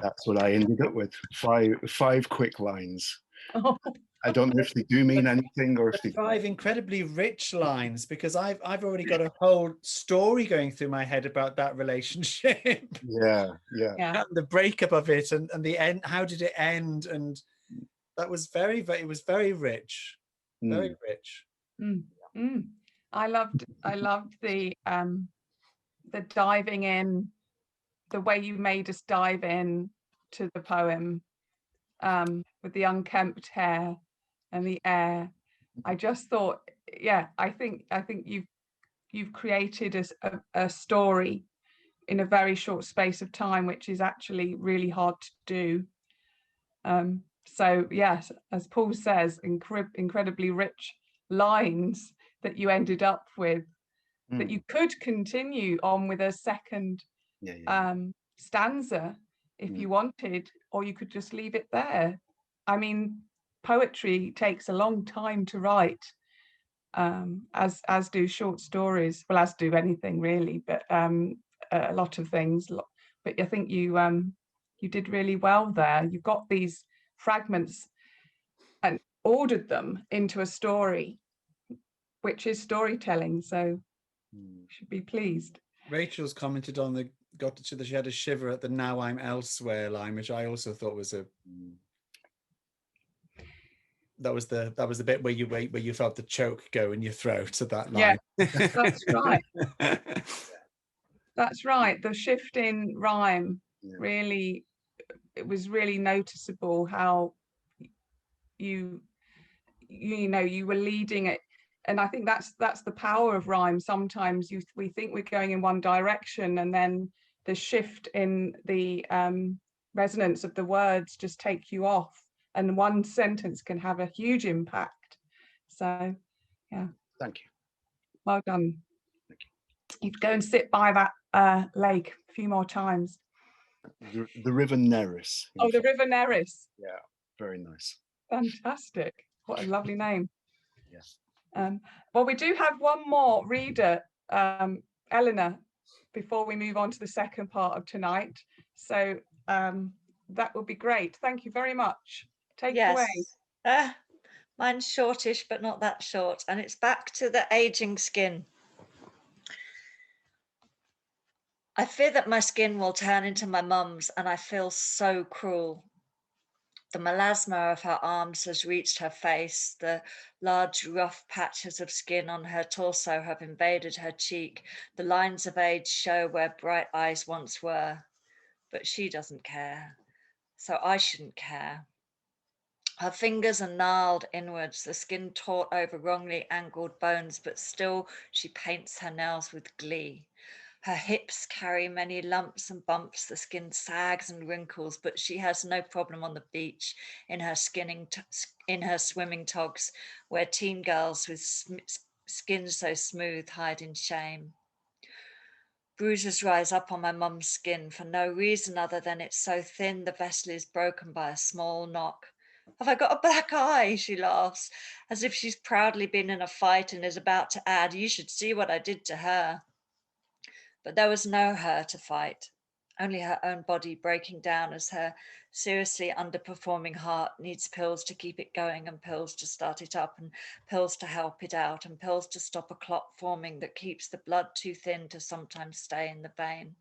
That's what I ended up with. Five quick lines. Oh. I don't know if they do mean anything or if they... 5 incredibly rich lines, because I've already got a whole story going through my head about that relationship. Yeah. Yeah. The breakup of it and the end. How did it end? And that was it was very rich, very rich. I loved the diving in, the way you made us dive in to the poem, with the unkempt hair and the air. I just thought, yeah, I think you've created a story in a very short space of time, which is actually really hard to do. So yes, as Paul says, incredibly rich lines that you ended up with, that you could continue on with a second stanza if you wanted, or you could just leave it there. I mean, poetry takes a long time to write, as do short stories. Well, as do anything really, but a lot of things. But I think you did really well there. You've got these fragments and ordered them into a story, which is storytelling. So you should be pleased. Rachel's commented on that she had a shiver at the "now I'm elsewhere" line, which I also thought was a that was the bit where you felt the choke go in your throat at that Yeah, line. that's right. That's right. The shift in rhyme really, it was really noticeable how you were leading it. And I think that's the power of rhyme. Sometimes we think we're going in one direction, and then the shift in the resonance of the words just take you off, and one sentence can have a huge impact. So yeah, thank you, well done. thank You go and sit by that lake a few more times. you. The River Neris. Oh, the River Neris. Yeah, very nice. Fantastic. What a lovely name. Yes. Well, we do have one more reader, Eleanor, before we move on to the second part of tonight. So that would be great. Thank you very much. Take it away. Mine's shortish, but not that short. And it's back to the aging skin. I fear that my skin will turn into my mum's, and I feel so cruel. The melasma of her arms has reached her face. The large, rough patches of skin on her torso have invaded her cheek. The lines of age show where bright eyes once were. But she doesn't care, so I shouldn't care. Her fingers are gnarled inwards, the skin taut over wrongly angled bones, but still she paints her nails with glee. Her hips carry many lumps and bumps, the skin sags and wrinkles, but she has no problem on the beach in her swimming togs, where teen girls with skin so smooth hide in shame. Bruises rise up on my mum's skin for no reason other than it's so thin the vessel is broken by a small knock. Have I got a black eye? She laughs, as if she's proudly been in a fight and is about to add, you should see what I did to her. But there was no her to fight, only her own body breaking down as her seriously underperforming heart needs pills to keep it going and pills to start it up and pills to help it out and pills to stop a clot forming that keeps the blood too thin to sometimes stay in the vein.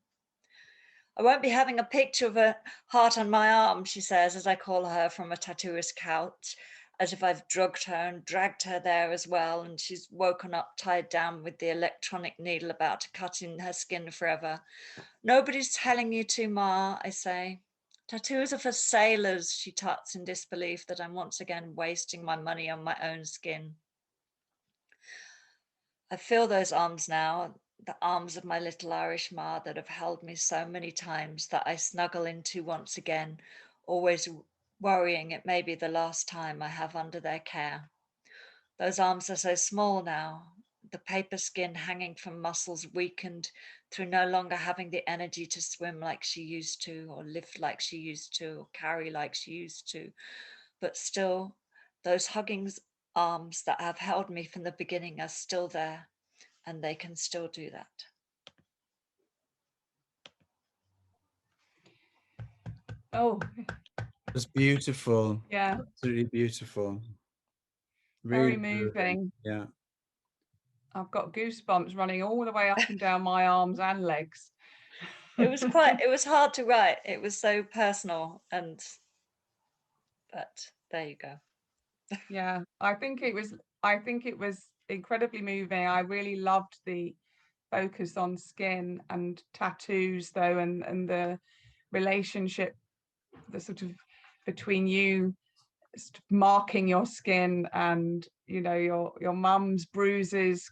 I won't be having a picture of a heart on my arm, she says, as I call her from a tattooist couch, as if I've drugged her and dragged her there as well, and she's woken up tied down with the electronic needle about to cut in her skin forever. Nobody's telling you to, Ma, I say. Tattoos are for sailors, she tuts in disbelief that I'm once again wasting my money on my own skin. I feel those arms now, the arms of my little Irish ma that have held me so many times that I snuggle into once again, always worrying it may be the last time I have under their care. Those arms are so small now, the paper skin hanging from muscles weakened through no longer having the energy to swim like she used to, or lift like she used to, or carry like she used to. But still, those hugging arms that have held me from the beginning are still there, and they can still do that. Oh, it's beautiful. Yeah, Absolutely beautiful. very moving. Yeah, I've got goosebumps running all the way up and down my arms and legs. It was hard to write. It was so personal, but there you go. Yeah, I think it was incredibly moving. I really loved the focus on skin and tattoos though, and the relationship, the sort of between you marking your skin and your mum's bruises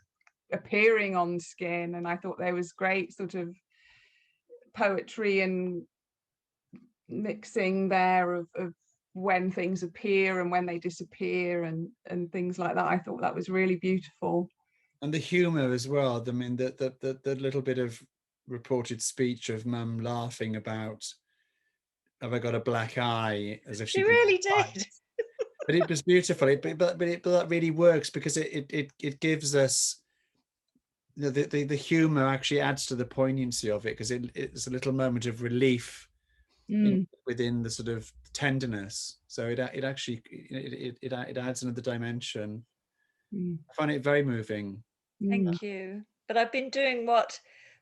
appearing on skin. And I thought there was great sort of poetry and mixing there of when things appear and when they disappear and things like that. I thought that was really beautiful. And the humor as well. I mean, the little bit of reported speech of Mum laughing about, have I got a black eye, as if she really did. But it was beautiful. But that really works because it gives us the humor actually adds to the poignancy of it, because it's a little moment of relief within the sort of tenderness. So it actually adds another dimension. I find it very moving. Thank you. But I've been doing what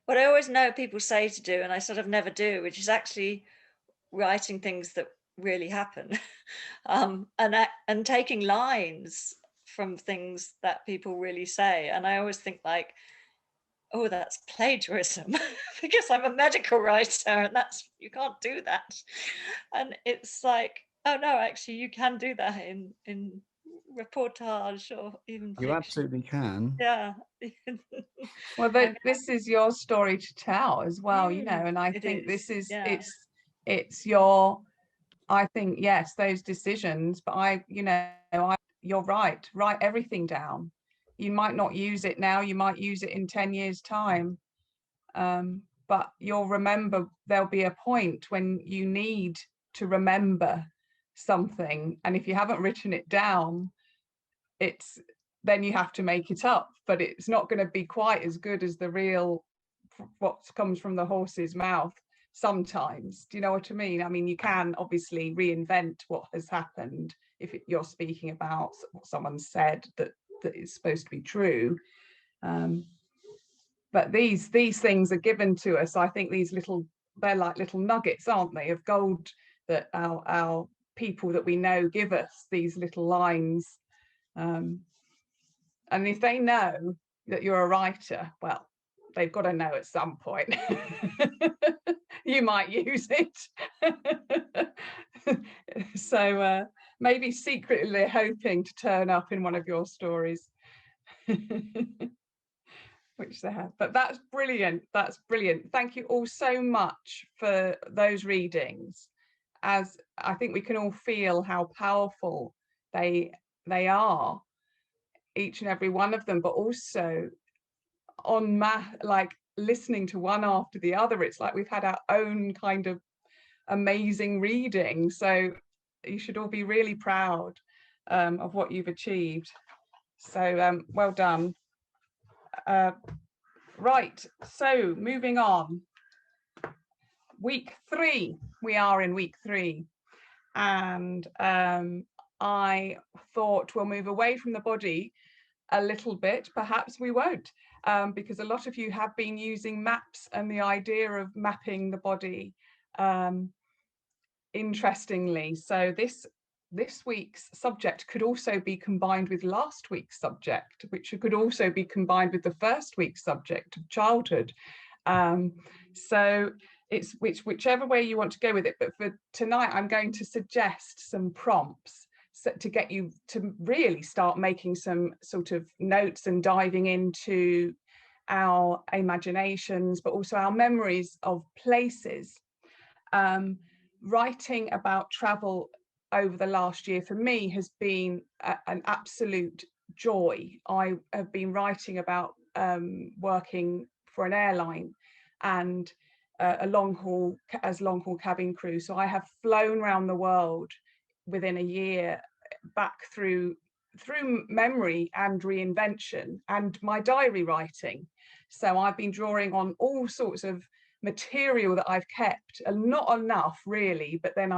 I always know people say to do, and I sort of never do, which is actually writing things that really happen. And taking lines from things that people really say. And I always think like, oh, that's plagiarism because I'm a medical writer and that's, you can't do that. And it's like, oh no, actually you can do that in reportage or even You fiction. absolutely can. Yeah. Well, this is your story to tell as well, you know, and I think this is, yeah. it's your, I think, yes, those decisions, but you're right, write everything down. You might not use it now, you might use it in 10 years time, but you'll remember, there'll be a point when you need to remember something, and if you haven't written it down, then you have to make it up, but it's not going to be quite as good as the real, what comes from the horse's mouth sometimes. Do you know what I mean? I mean, you can obviously reinvent what has happened if you're speaking about what someone said that is supposed to be true, but these things are given to us. I think they're like little nuggets, aren't they, of gold, that our people that we know give us, these little lines, and if they know that you're a writer, well, they've got to know at some point. You might use it. So maybe secretly they're hoping to turn up in one of your stories. Which they have. But that's brilliant. That's brilliant. Thank you all so much for those readings, as I think we can all feel how powerful they are, each and every one of them, but also like listening to one after the other, it's like we've had our own kind of amazing reading. So you should all be really proud of what you've achieved. So well done. Right, so moving on. Week 3, we are in week 3, and I thought we'll move away from the body a little bit. Perhaps we won't, because a lot of you have been using maps and the idea of mapping the body, interestingly. So this week's subject could also be combined with last week's subject, which could also be combined with the first week's subject of childhood. So it's whichever way you want to go with it. But for tonight, I'm going to suggest some prompts to get you to really start making some sort of notes and diving into our imaginations, but also our memories of places. Writing about travel over the last year for me has been an absolute joy. I have been writing about working for an airline and a long haul cabin crew. So I have flown around the world within a year, back through memory and reinvention and my diary writing. So I've been drawing on all sorts of material that I've kept, and not enough really, but then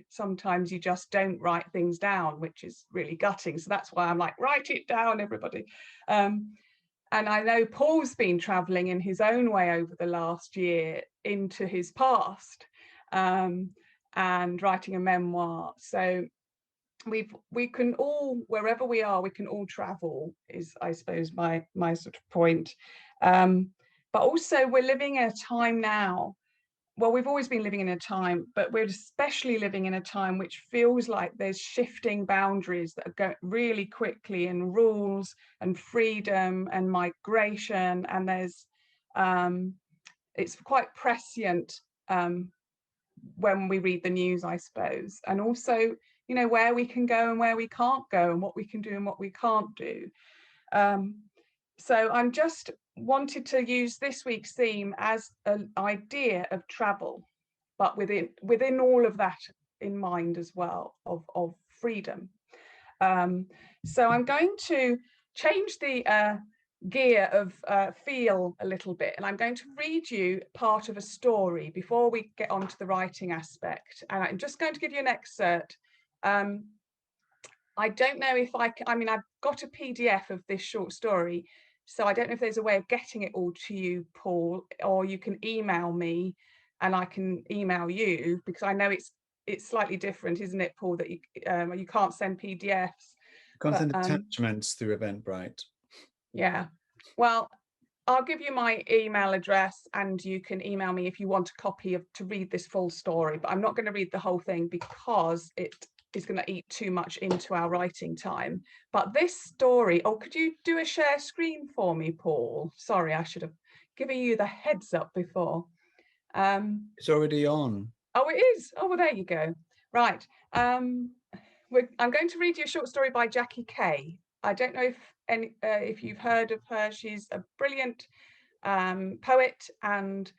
sometimes you just don't write things down, which is really gutting. So that's why I'm like, write it down, everybody. And I know Paul's been traveling in his own way over the last year into his past, and writing a memoir. So we can all, wherever we are, we can all travel, is I suppose my sort of point. But also we're living in a time now, well, we've always been living in a time, but we're especially living in a time which feels like there's shifting boundaries that are really quickly, and rules and freedom and migration, and there's it's quite prescient when we read the news, I suppose, and also where we can go and where we can't go, and what we can do and what we can't do. So I'm just wanted to use this week's theme as an idea of travel, but within all of that in mind as well, of freedom. So I'm going to change the gear of feel a little bit, and I'm going to read you part of a story before we get on to the writing aspect, and I'm just going to give you an excerpt. I don't know if I mean, I've got a PDF of this short story, so I don't know if there's a way of getting it all to you, Paul, or you can email me and I can email you, because I know it's it's slightly different, isn't it, Paul, that you can't send PDFs. Can't send but, attachments through Eventbrite. Yeah, well, I'll give you my email address and you can email me if you want a copy to read this full story, but I'm not going to read the whole thing because it is going to eat too much into our writing time. But this story, oh, could you do a share screen for me, Paul? Sorry, I should have given you the heads up before. It's already on. Oh, it is. Oh, well, there you go. Right. I'm going to read you a short story by Jackie Kay. I don't know if you've heard of her. She's a brilliant poet and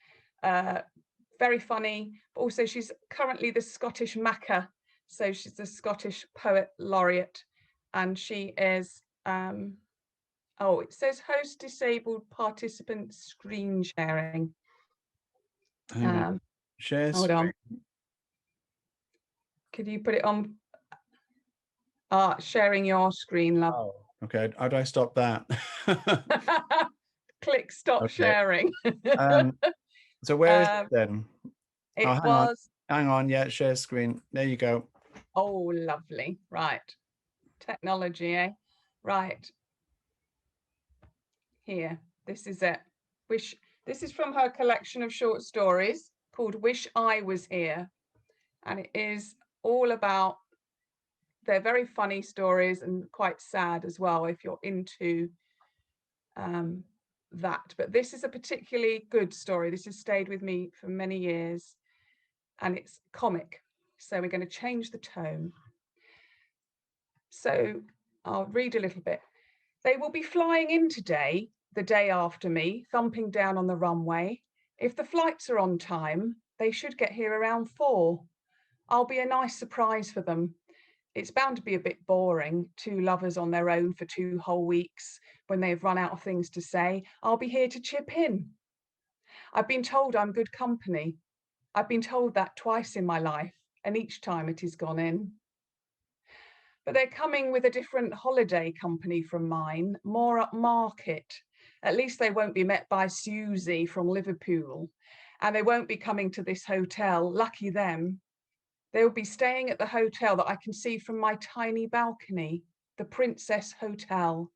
very funny. But also, she's currently the Scottish Macca. So she's the Scottish Poet Laureate. And she is, oh, it says host disabled participant screen sharing. Hang on. Share hold screen. on. Could you put it on? Sharing your screen, love. Oh, okay. How do I stop that? Click stop sharing. So where is it then? It hang was. Hang on. Yeah, share screen. There you go. Oh, lovely. Right. Technology, eh? Right. Here. This is it. This is from her collection of short stories called Wish I Was Here. And it is all about, they're very funny stories and quite sad as well if you're into that. But this is a particularly good story. This has stayed with me for many years and it's comic. So we're going to change the tone. So I'll read a little bit. They will be flying in today, the day after me, thumping down on the runway. If the flights are on time, they should get here around 4. I'll be a nice surprise for them. It's bound to be a bit boring, 2 lovers on their own for 2 whole weeks. When they've run out of things to say, I'll be here to chip in. I've been told I'm good company. I've been told that twice in my life, and each time it has gone in. But they're coming with a different holiday company from mine, more upmarket. At least they won't be met by Susie from Liverpool, and they won't be coming to this hotel, lucky them. They'll be staying at the hotel that I can see from my tiny balcony, the Princess Hotel.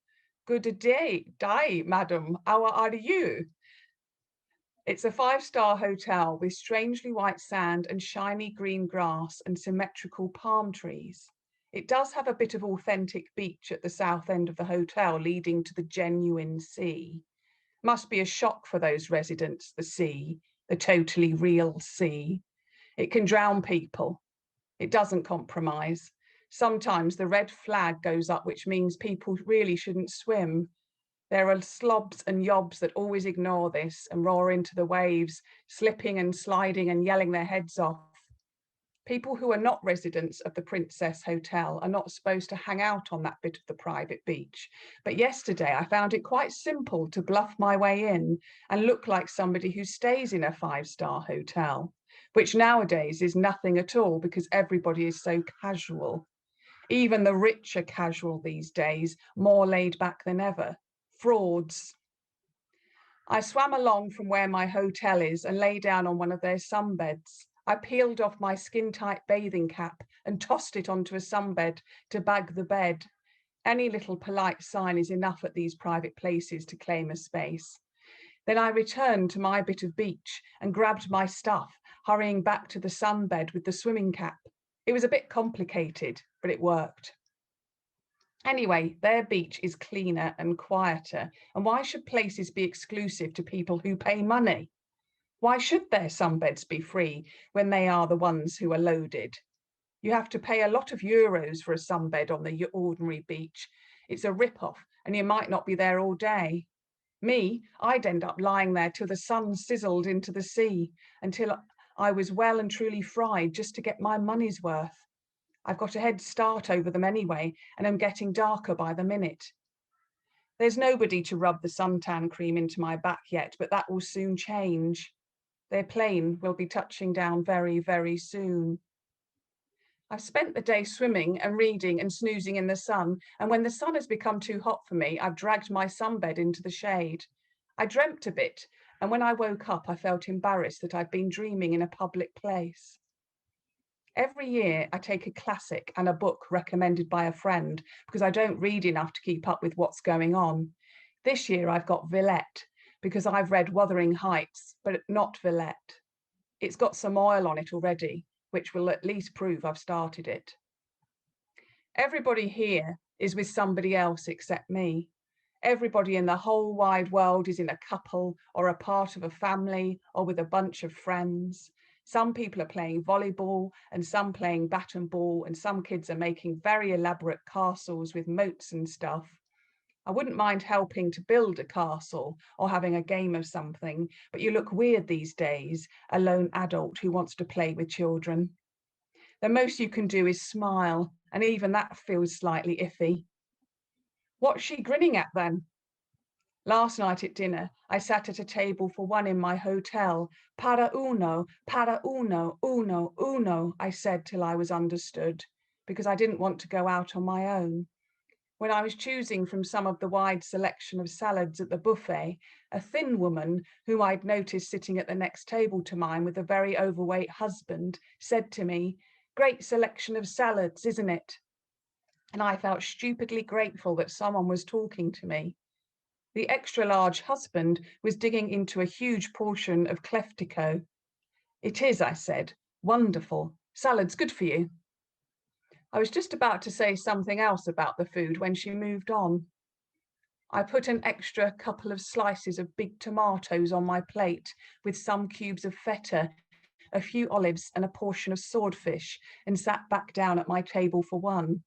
Good day, madam. How are you? It's a 5-star hotel with strangely white sand and shiny green grass and symmetrical palm trees. It does have a bit of authentic beach at the south end of the hotel leading to the genuine sea. Must be a shock for those residents, the sea, the totally real sea. It can drown people. It doesn't compromise. Sometimes the red flag goes up, which means people really shouldn't swim. There are slobs and yobs that always ignore this and roar into the waves, slipping and sliding and yelling their heads off. People who are not residents of the Princess Hotel are not supposed to hang out on that bit of the private beach. But yesterday I found it quite simple to bluff my way in and look like somebody who stays in a 5-star hotel, which nowadays is nothing at all because everybody is so casual. Even the rich are casual these days, more laid back than ever. Frauds. I swam along from where my hotel is and lay down on one of their sunbeds. I peeled off my skin-tight bathing cap and tossed it onto a sunbed to bag the bed. Any little polite sign is enough at these private places to claim a space. Then I returned to my bit of beach and grabbed my stuff, hurrying back to the sunbed with the swimming cap. It was a bit complicated, but it worked. Anyway, their beach is cleaner and quieter, and why should places be exclusive to people who pay money? Why should their sunbeds be free when they are the ones who are loaded? You have to pay a lot of euros for a sunbed on the ordinary beach. It's a rip-off, and you might not be there all day. Me, I'd end up lying there till the sun sizzled into the sea, until I was well and truly fried just to get my money's worth. I've got a head start over them anyway, and I'm getting darker by the minute. There's nobody to rub the suntan cream into my back yet, but that will soon change. Their plane will be touching down very, very soon. I've spent the day swimming and reading and snoozing in the sun, and when the sun has become too hot for me, I've dragged my sunbed into the shade. I dreamt a bit, and when I woke up, I felt embarrassed that I'd been dreaming in a public place. Every year I take a classic and a book recommended by a friend because I don't read enough to keep up with what's going on. This year I've got Villette because I've read Wuthering Heights, but not Villette. It's got some oil on it already, which will at least prove I've started it. Everybody here is with somebody else except me. Everybody in the whole wide world is in a couple or a part of a family or with a bunch of friends. Some people are playing volleyball and some playing bat and ball, and some kids are making very elaborate castles with moats and stuff. I wouldn't mind helping to build a castle or having a game of something, but you look weird these days, a lone adult who wants to play with children. The most you can do is smile, and even that feels slightly iffy. What's she grinning at then? Last night at dinner, I sat at a table for one in my hotel. Para uno, uno, uno, I said till I was understood, because I didn't want to go out on my own. When I was choosing from some of the wide selection of salads at the buffet, a thin woman, whom I'd noticed sitting at the next table to mine with a very overweight husband, said to me, "Great selection of salads, isn't it?" And I felt stupidly grateful that someone was talking to me. The extra-large husband was digging into a huge portion of Cleftico. "It is," I said. "Wonderful. Salad's good for you." I was just about to say something else about the food when she moved on. I put an extra couple of slices of big tomatoes on my plate with some cubes of feta, a few olives and a portion of swordfish, and sat back down at my table for one.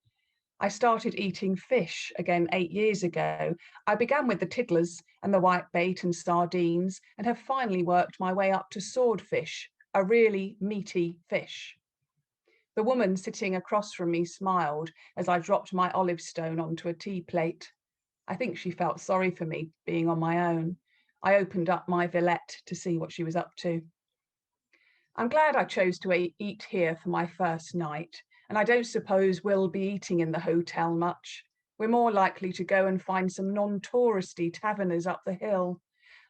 I started eating fish again 8 years ago. I began with the tiddlers and the whitebait and sardines and have finally worked my way up to swordfish, a really meaty fish. The woman sitting across from me smiled as I dropped my olive stone onto a tea plate. I think she felt sorry for me being on my own. I opened up my Villette to see what she was up to. I'm glad I chose to eat here for my first night, and I don't suppose we'll be eating in the hotel much. We're more likely to go and find some non-touristy taverners up the hill.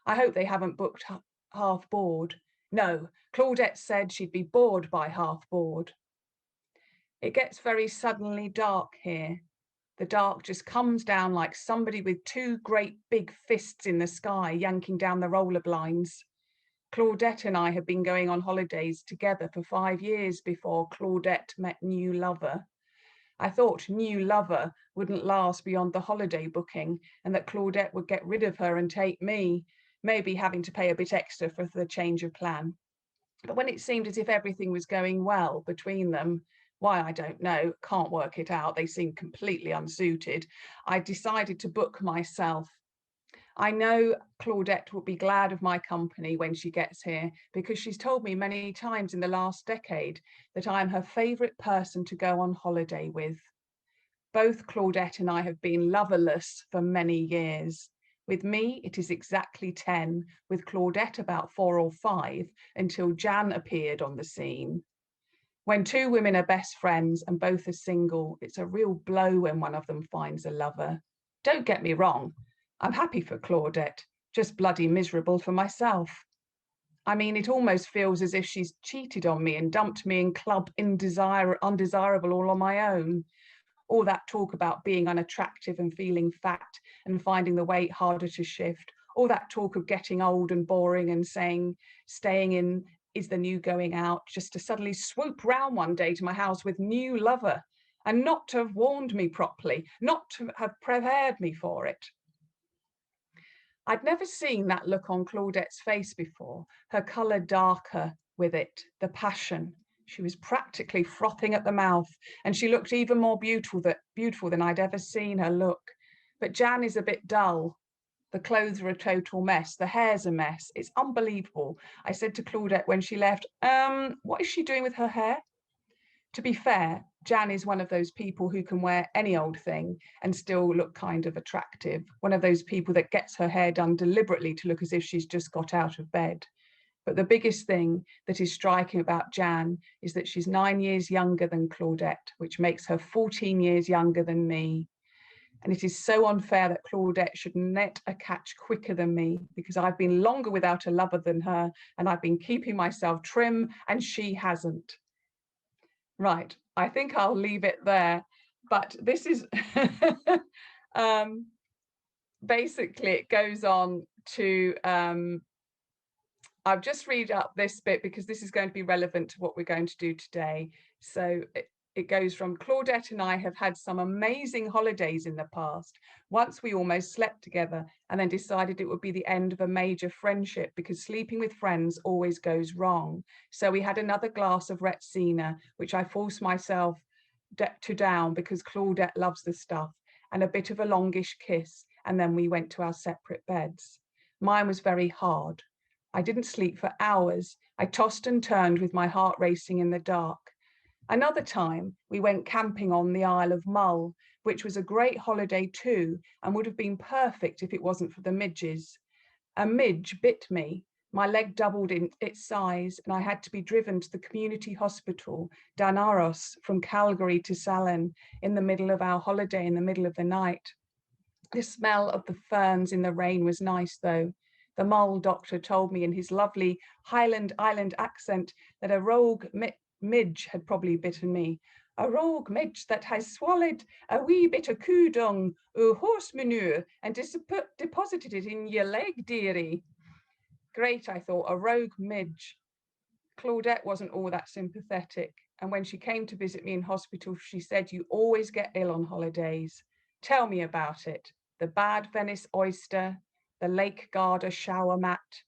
I hope they haven't booked half board. No, Claudette said she'd be bored by half board. It gets very suddenly dark here. The dark just comes down like somebody with two great big fists in the sky yanking down the roller blinds. Claudette and I have been going on holidays together for 5 years before Claudette met new lover. I thought new lover wouldn't last beyond the holiday booking and that Claudette would get rid of her and take me, maybe having to pay a bit extra for the change of plan. But when it seemed as if everything was going well between them, why, I don't know, can't work it out, they seemed completely unsuited, I decided to book myself. I know Claudette will be glad of my company when she gets here because she's told me many times in the last decade that I am her favourite person to go on holiday with. Both Claudette and I have been loverless for many years. With me, it is exactly 10, with Claudette about 4 or 5, until Jan appeared on the scene. When two women are best friends and both are single, it's a real blow when one of them finds a lover. Don't get me wrong, I'm happy for Claudette, just bloody miserable for myself. I mean, it almost feels as if she's cheated on me and dumped me in club undesirable all on my own. All that talk about being unattractive and feeling fat and finding the weight harder to shift. All that talk of getting old and boring and saying staying in is the new going out, just to suddenly swoop round one day to my house with new lover and not to have warned me properly, not to have prepared me for it. I'd never seen that look on Claudette's face before, her colour darker with it, the passion. She was practically frothing at the mouth, and she looked even more beautiful than I'd ever seen her look. But Jan is a bit dull. The clothes are a total mess. The hair's a mess. It's unbelievable. I said to Claudette when she left, what is she doing with her hair? To be fair, Jan is one of those people who can wear any old thing and still look kind of attractive. One of those people that gets her hair done deliberately to look as if she's just got out of bed. But the biggest thing that is striking about Jan is that she's 9 years younger than Claudette, which makes her 14 years younger than me. And it is so unfair that Claudette should net a catch quicker than me because I've been longer without a lover than her and I've been keeping myself trim and she hasn't. Right, I think I'll leave it there. But this is basically it goes on to I've just read up this bit because this is going to be relevant to what we're going to do today. So it goes from Claudette and I have had some amazing holidays in the past. Once we almost slept together and then decided it would be the end of a major friendship because sleeping with friends always goes wrong. So we had another glass of Retsina, which I forced myself to down because Claudette loves the stuff, and a bit of a longish kiss, and then we went to our separate beds. Mine was very hard. I didn't sleep for hours. I tossed and turned with my heart racing in the dark. Another time, we went camping on the Isle of Mull, which was a great holiday too, and would have been perfect if it wasn't for the midges. A midge bit me. My leg doubled in its size, and I had to be driven to the community hospital, Danaros, from Calgary to Sallen, in the middle of our holiday, in the middle of the night. The smell of the ferns in the rain was nice, though. The Mull doctor told me in his lovely Highland Island accent that a rogue midge had probably bitten me. A rogue midge that has swallowed a wee bit of coo dung or horse manure and deposited it in your leg, dearie. Great, I thought, a rogue midge. Claudette wasn't all that sympathetic, and when she came to visit me in hospital, she said, "You always get ill on holidays. Tell me about it. The bad Venice oyster, the Lake Garda shower mat."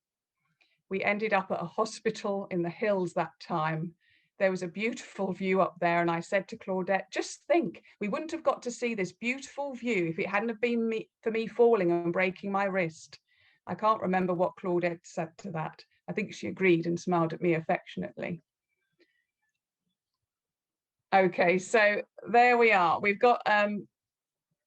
We ended up at a hospital in the hills that time. There was a beautiful view up there, and I said to Claudette, "Just think, we wouldn't have got to see this beautiful view if it hadn't have been for me falling and breaking my wrist." I can't remember what Claudette said to that. I think she agreed and smiled at me affectionately. Okay, so there we are. We've got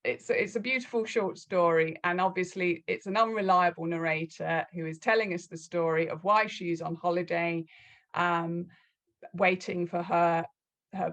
it's a beautiful short story, and obviously it's an unreliable narrator who is telling us the story of why she's on holiday, waiting for her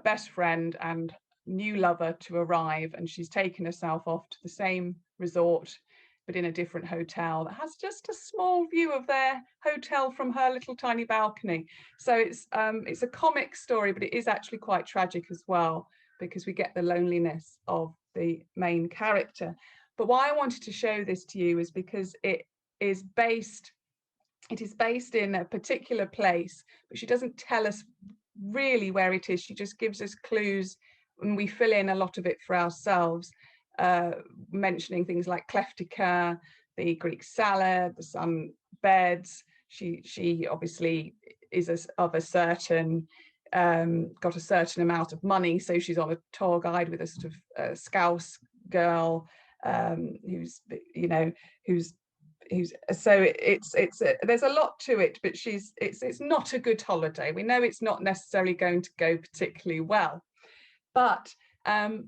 best friend and new lover to arrive, and she's taken herself off to the same resort but in a different hotel that has just a small view of their hotel from her little tiny balcony. So it's a comic story, but it is actually quite tragic as well, because we get the loneliness of the main character. But why I wanted to show this to you is because it is based in a particular place, but she doesn't tell us really where it is. She just gives us clues, and we fill in a lot of it for ourselves, mentioning things like Kleftika, the Greek salad, the sunbeds. She obviously is of a certain got a certain amount of money, so she's on a tour guide with a sort of Scouse girl who's so there's a lot to it, but it's not a good holiday. We know it's not necessarily going to go particularly well, but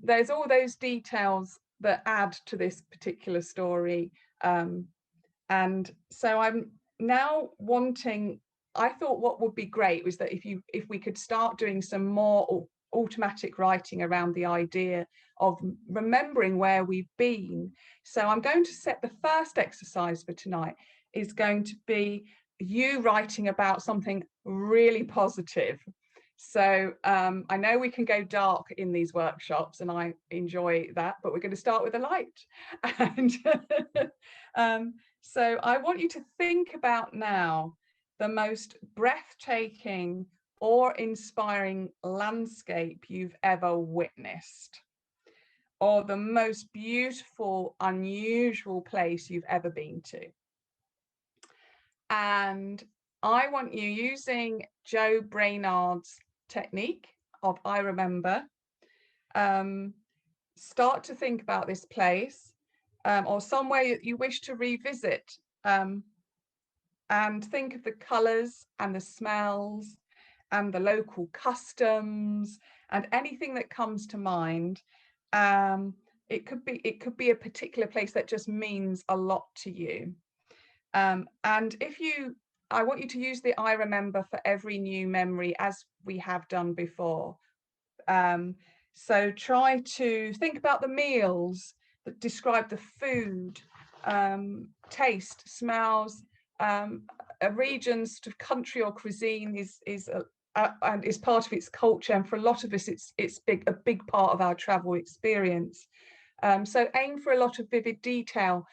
there's all those details that add to this particular story, and so I'm now wanting, I thought what would be great was that if we could start doing some more automatic writing around the idea of remembering where we've been. So I'm going to set the first exercise for tonight is going to be you writing about something really positive. So I know we can go dark in these workshops, and I enjoy that, but we're going to start with a light. And so I want you to think about now the most breathtaking or inspiring landscape you've ever witnessed, or the most beautiful, unusual place you've ever been to. And I want you, using Joe Brainard's technique of I remember, start to think about this place or somewhere that you wish to revisit, and think of the colours and the smells and the local customs and anything that comes to mind. It could be a particular place that just means a lot to you. And I want you to use the I remember for every new memory, as we have done before. So try to think about the meals that describe the food, taste, smells. A region's sort of country or cuisine is and is part of its culture, and for a lot of us it's a big part of our travel experience. So aim for a lot of vivid detail.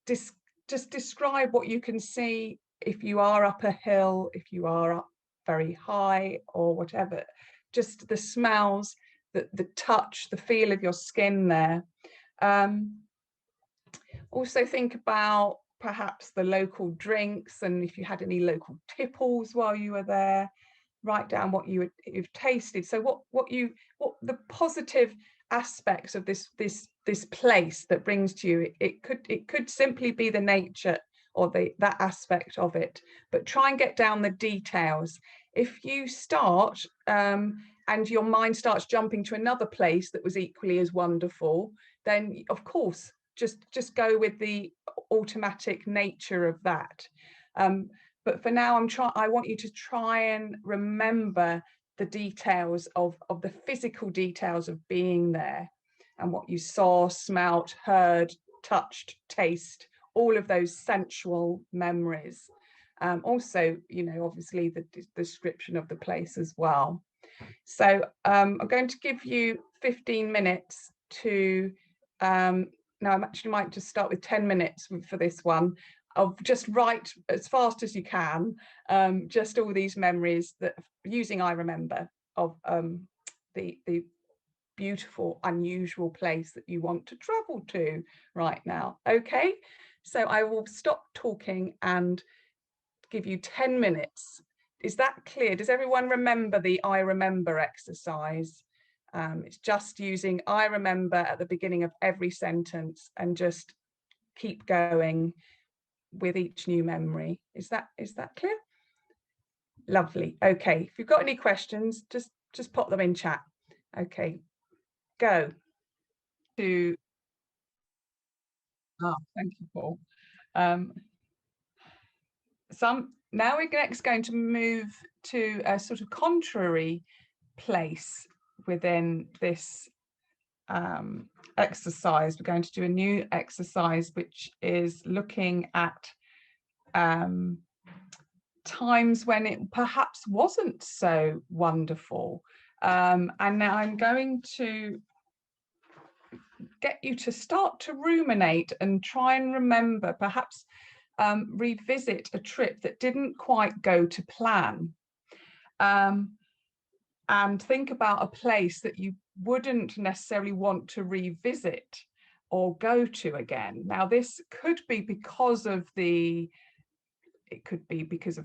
Just describe what you can see if you are up a hill, if you are up very high or whatever, just the smells, the touch, the feel of your skin there. Also think about perhaps the local drinks, and if you had any local tipples while you were there. Write down what you've tasted. So what the positive aspects of this place that brings to you. It could simply be the nature or that aspect of it, but try and get down the details. If you start and your mind starts jumping to another place that was equally as wonderful, then of course just go with the automatic nature of that. But for now, I want you to try and remember the details of the physical details of being there, and what you saw, smelt, heard, touched, taste, all of those sensual memories. Also, obviously the description of the place as well. So I'm going to give you 15 minutes to, now I actually might just start with 10 minutes for this one, of just write as fast as you can, just all these memories that using I remember of the beautiful, unusual place that you want to travel to right now. Okay, so I will stop talking and give you 10 minutes. Is that clear? Does everyone remember the I remember exercise? It's just using I remember at the beginning of every sentence and just keep going with each new memory. Is that clear? Lovely. Okay, if you've got any questions, just pop them in chat. Okay, go to. Oh, thank you, Paul. Now we're next going to move to a sort of contrary place within this exercise. We're going to do a new exercise, which is looking at times when it perhaps wasn't so wonderful. And now I'm going to get you to start to ruminate and try and remember, perhaps revisit a trip that didn't quite go to plan. And think about a place that you wouldn't necessarily want to revisit or go to again. Now, this could be because of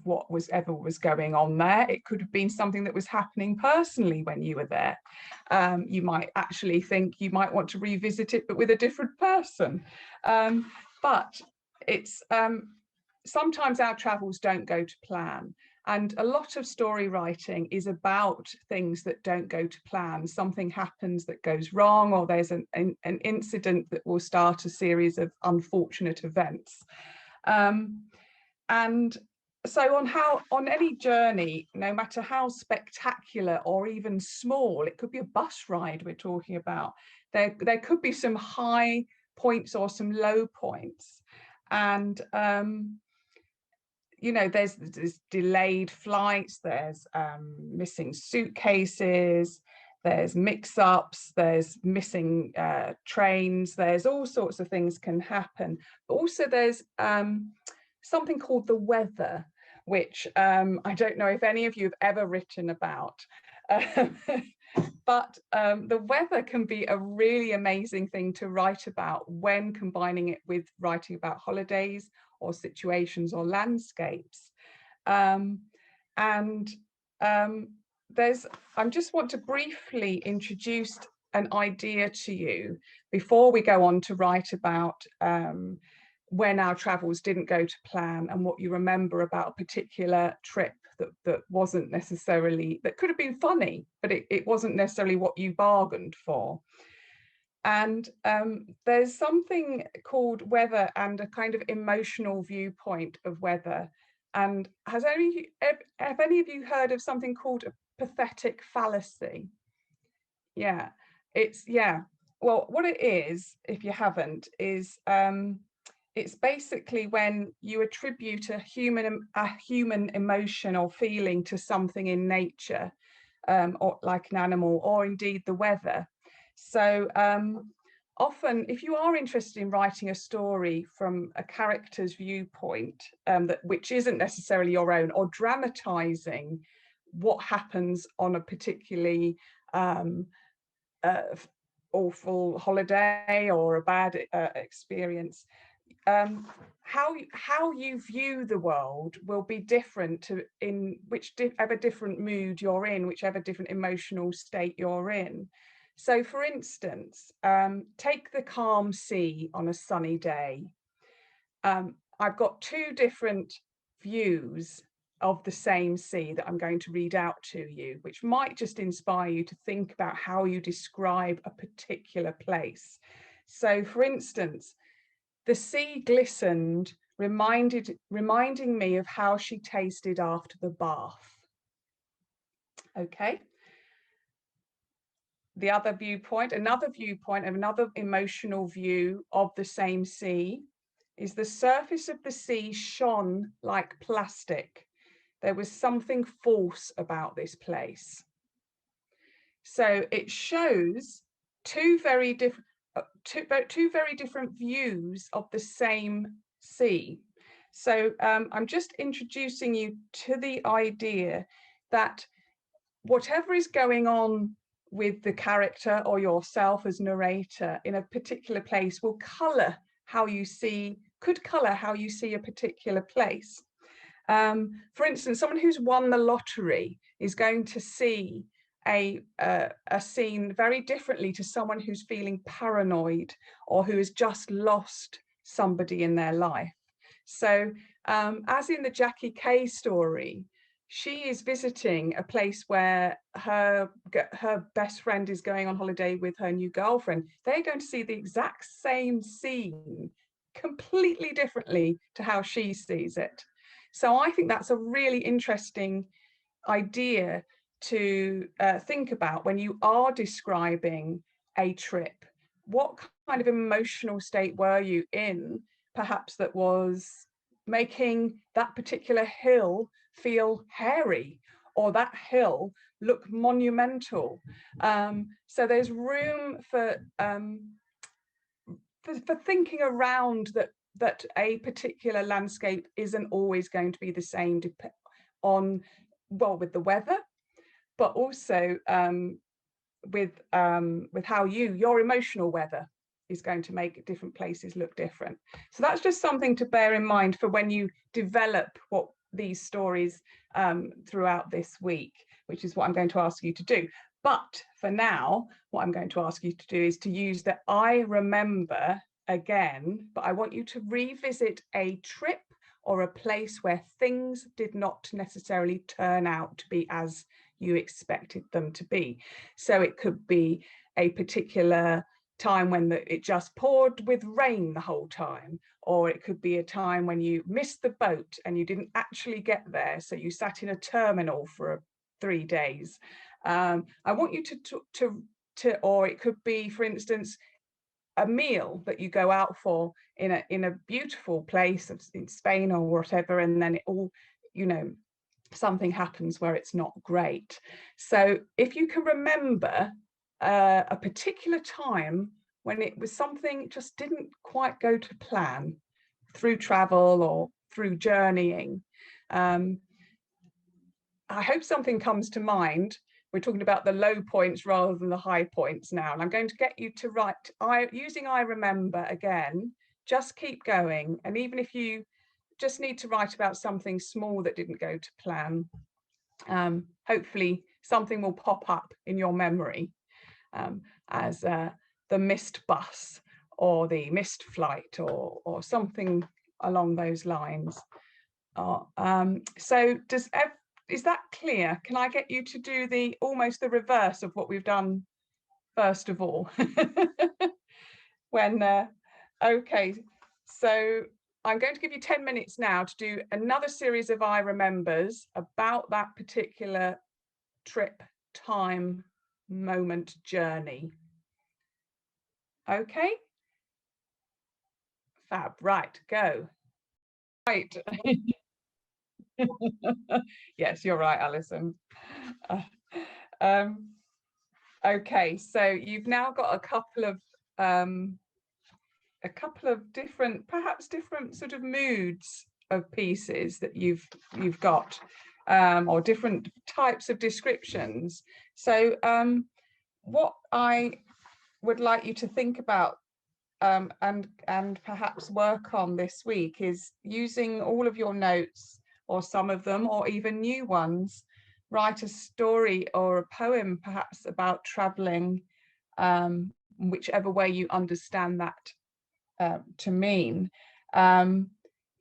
whatever was going on there. It could have been something that was happening personally when you were there. You might actually think you might want to revisit it, but with a different person. But it's sometimes our travels don't go to plan. And a lot of story writing is about things that don't go to plan. Something happens that goes wrong, or there's an incident that will start a series of unfortunate events. And so on any journey, no matter how spectacular or even small, it could be a bus ride we're talking about, there could be some high points or some low points. And there's delayed flights, there's missing suitcases, there's mix-ups, there's missing trains, there's all sorts of things can happen. But also there's something called the weather, which I don't know if any of you have ever written about. But the weather can be a really amazing thing to write about when combining it with writing about holidays or situations or landscapes. I just want to briefly introduce an idea to you before we go on to write about when our travels didn't go to plan and what you remember about a particular trip that wasn't necessarily, that could have been funny, but it wasn't necessarily what you bargained for. And there's something called weather and a kind of emotional viewpoint of weather. And have any of you heard of something called a pathetic fallacy? Well, what it is, if you haven't, is it's basically when you attribute a human emotion or feeling to something in nature, or like an animal, or indeed the weather. So often, if you are interested in writing a story from a character's viewpoint, which isn't necessarily your own, or dramatizing what happens on a particularly awful holiday or a bad experience, how you view the world will be different in whichever different mood you're in, whichever different emotional state you're in. So for instance, take the calm sea on a sunny day. I've got two different views of the same sea that I'm going to read out to you, which might just inspire you to think about how you describe a particular place. So for instance, the sea glistened, reminding me of how she tasted after the bath. Okay. The other viewpoint, another emotional view of the same sea, is the surface of the sea shone like plastic. There was something false about this place. So it shows two very different views of the same sea. So I'm just introducing you to the idea that whatever is going on with the character or yourself as narrator in a particular place will could colour how you see a particular place. For instance, someone who's won the lottery is going to see a scene very differently to someone who's feeling paranoid or who has just lost somebody in their life. So as in the Jackie Kay story, she is visiting a place where her best friend is going on holiday with her new girlfriend. They're going to see the exact same scene completely differently to how she sees it. So I think that's a really interesting idea to think about when you are describing a trip. What kind of emotional state were you in, perhaps, that was making that particular hill feel hairy, or that hill look monumental? So there's room for thinking around that a particular landscape isn't always going to be the same with the weather, but also with how your emotional weather is going to make different places look different. So that's just something to bear in mind for when you develop these stories throughout this week, which is what I'm going to ask you to do. But for now, what I'm going to ask you to do is to use the I remember again, but I want you to revisit a trip or a place where things did not necessarily turn out to be as you expected them to be. So it could be a particular time when it just poured with rain the whole time, or it could be a time when you missed the boat and you didn't actually get there, so you sat in a terminal for 3 days. I want you to, or it could be, for instance, a meal that you go out for in a beautiful place in Spain or whatever, and then it all, something happens where it's not great. So if you can remember a particular time when it was something just didn't quite go to plan through travel or through journeying, I hope something comes to mind. We're talking about the low points rather than the high points now. And I'm going to get you to write, using I remember again, just keep going. And even if you just need to write about something small that didn't go to plan, hopefully something will pop up in your memory as the missed bus or the missed flight or something along those lines. So is that clear? Can I get you to do almost the reverse of what we've done first of all? Okay, so I'm going to give you 10 minutes now to do another series of I remembers about that particular trip, time, moment, journey. Okay, Fab, right, go. Right. Yes, you're right, Alison. Okay, so you've now got a couple of different, perhaps different sort of moods of pieces that you've got, or different types of descriptions. So what I would like you to think about and perhaps work on this week is using all of your notes, or some of them, or even new ones. Write a story or a poem perhaps about traveling, whichever way you understand that to mean.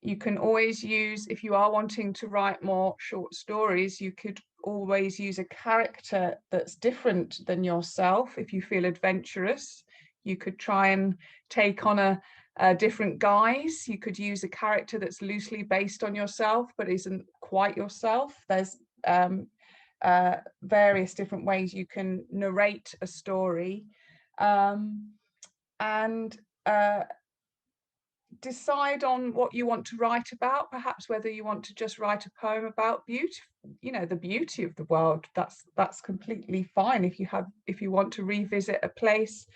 You can always use, if you are wanting to write more short stories, you could always use a character that's different than yourself. If you feel adventurous, you could try and take on a different guise. You could use a character that's loosely based on yourself but isn't quite yourself. There's various different ways you can narrate a story, and decide on what you want to write about, perhaps whether you want to just write a poem about beauty, the beauty of the world. That's completely fine. If you want to revisit a place,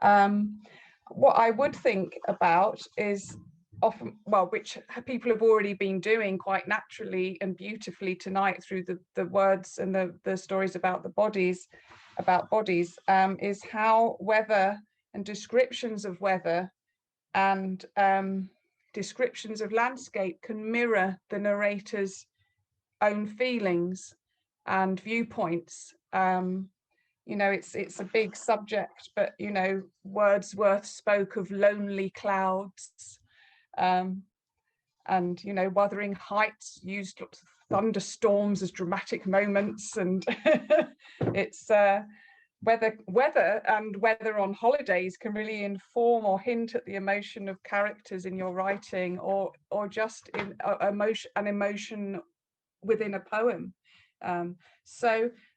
what I would think about is often, well, which people have already been doing quite naturally and beautifully tonight through the words and the stories about the bodies, is how weather and descriptions of weather and descriptions of landscape can mirror the narrator's own feelings and viewpoints. It's a big subject, but Wordsworth spoke of lonely clouds, and Wuthering Heights used thunderstorms as dramatic moments, and it's weather on holidays can really inform or hint at the emotion of characters in your writing, or just in an emotion within a poem.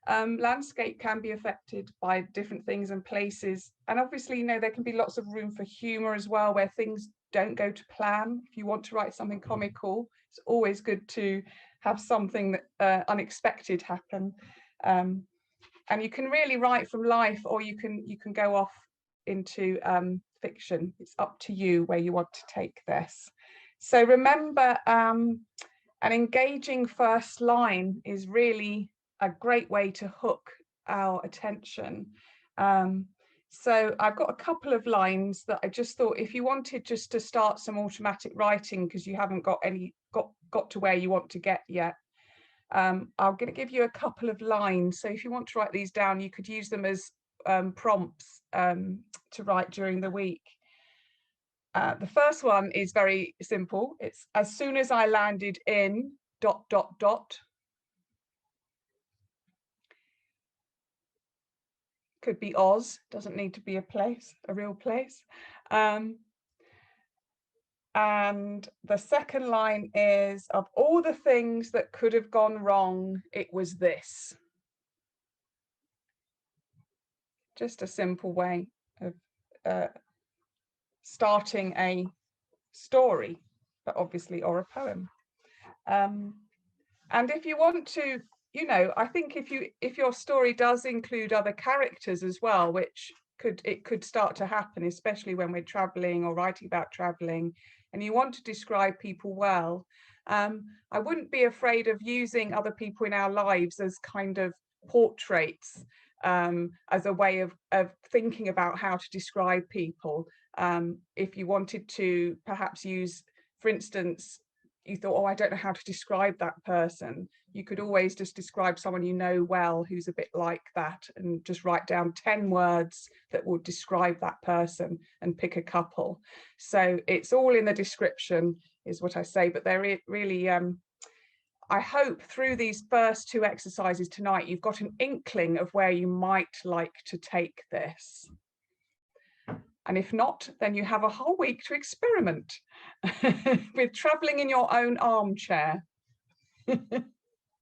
Landscape can be affected by different things and places, and obviously there can be lots of room for humor as well, where things don't go to plan. If you want to write something comical, it's always good to have something that unexpected happen. And you can really write from life, or you can go off into fiction. It's up to you where you want to take this. So remember, an engaging first line is really a great way to hook our attention. So I've got a couple of lines that I just thought, if you wanted just to start some automatic writing because you haven't got to where you want to get yet, I'm going to give you a couple of lines. So if you want to write these down, you could use them as prompts to write during the week. The first one is very simple. It's as soon as I landed in ... Could be Oz, doesn't need to be a real place. And the second line is, of all the things that could have gone wrong, it was this. Just a simple way of starting a story, but obviously, or a poem. And if you want to, I think if your story does include other characters as well, which could start to happen, especially when we're traveling or writing about traveling, and you want to describe people well, I wouldn't be afraid of using other people in our lives as kind of portraits, as a way of thinking about how to describe people. If you wanted to perhaps use, for instance, you thought, oh, I don't know how to describe that person, you could always just describe someone you know well who's a bit like that, and just write down 10 words that will describe that person and pick a couple. So it's all in the description, is what I say. But there really, I hope through these first two exercises tonight, you've got an inkling of where you might like to take this. And if not, then you have a whole week to experiment with traveling in your own armchair.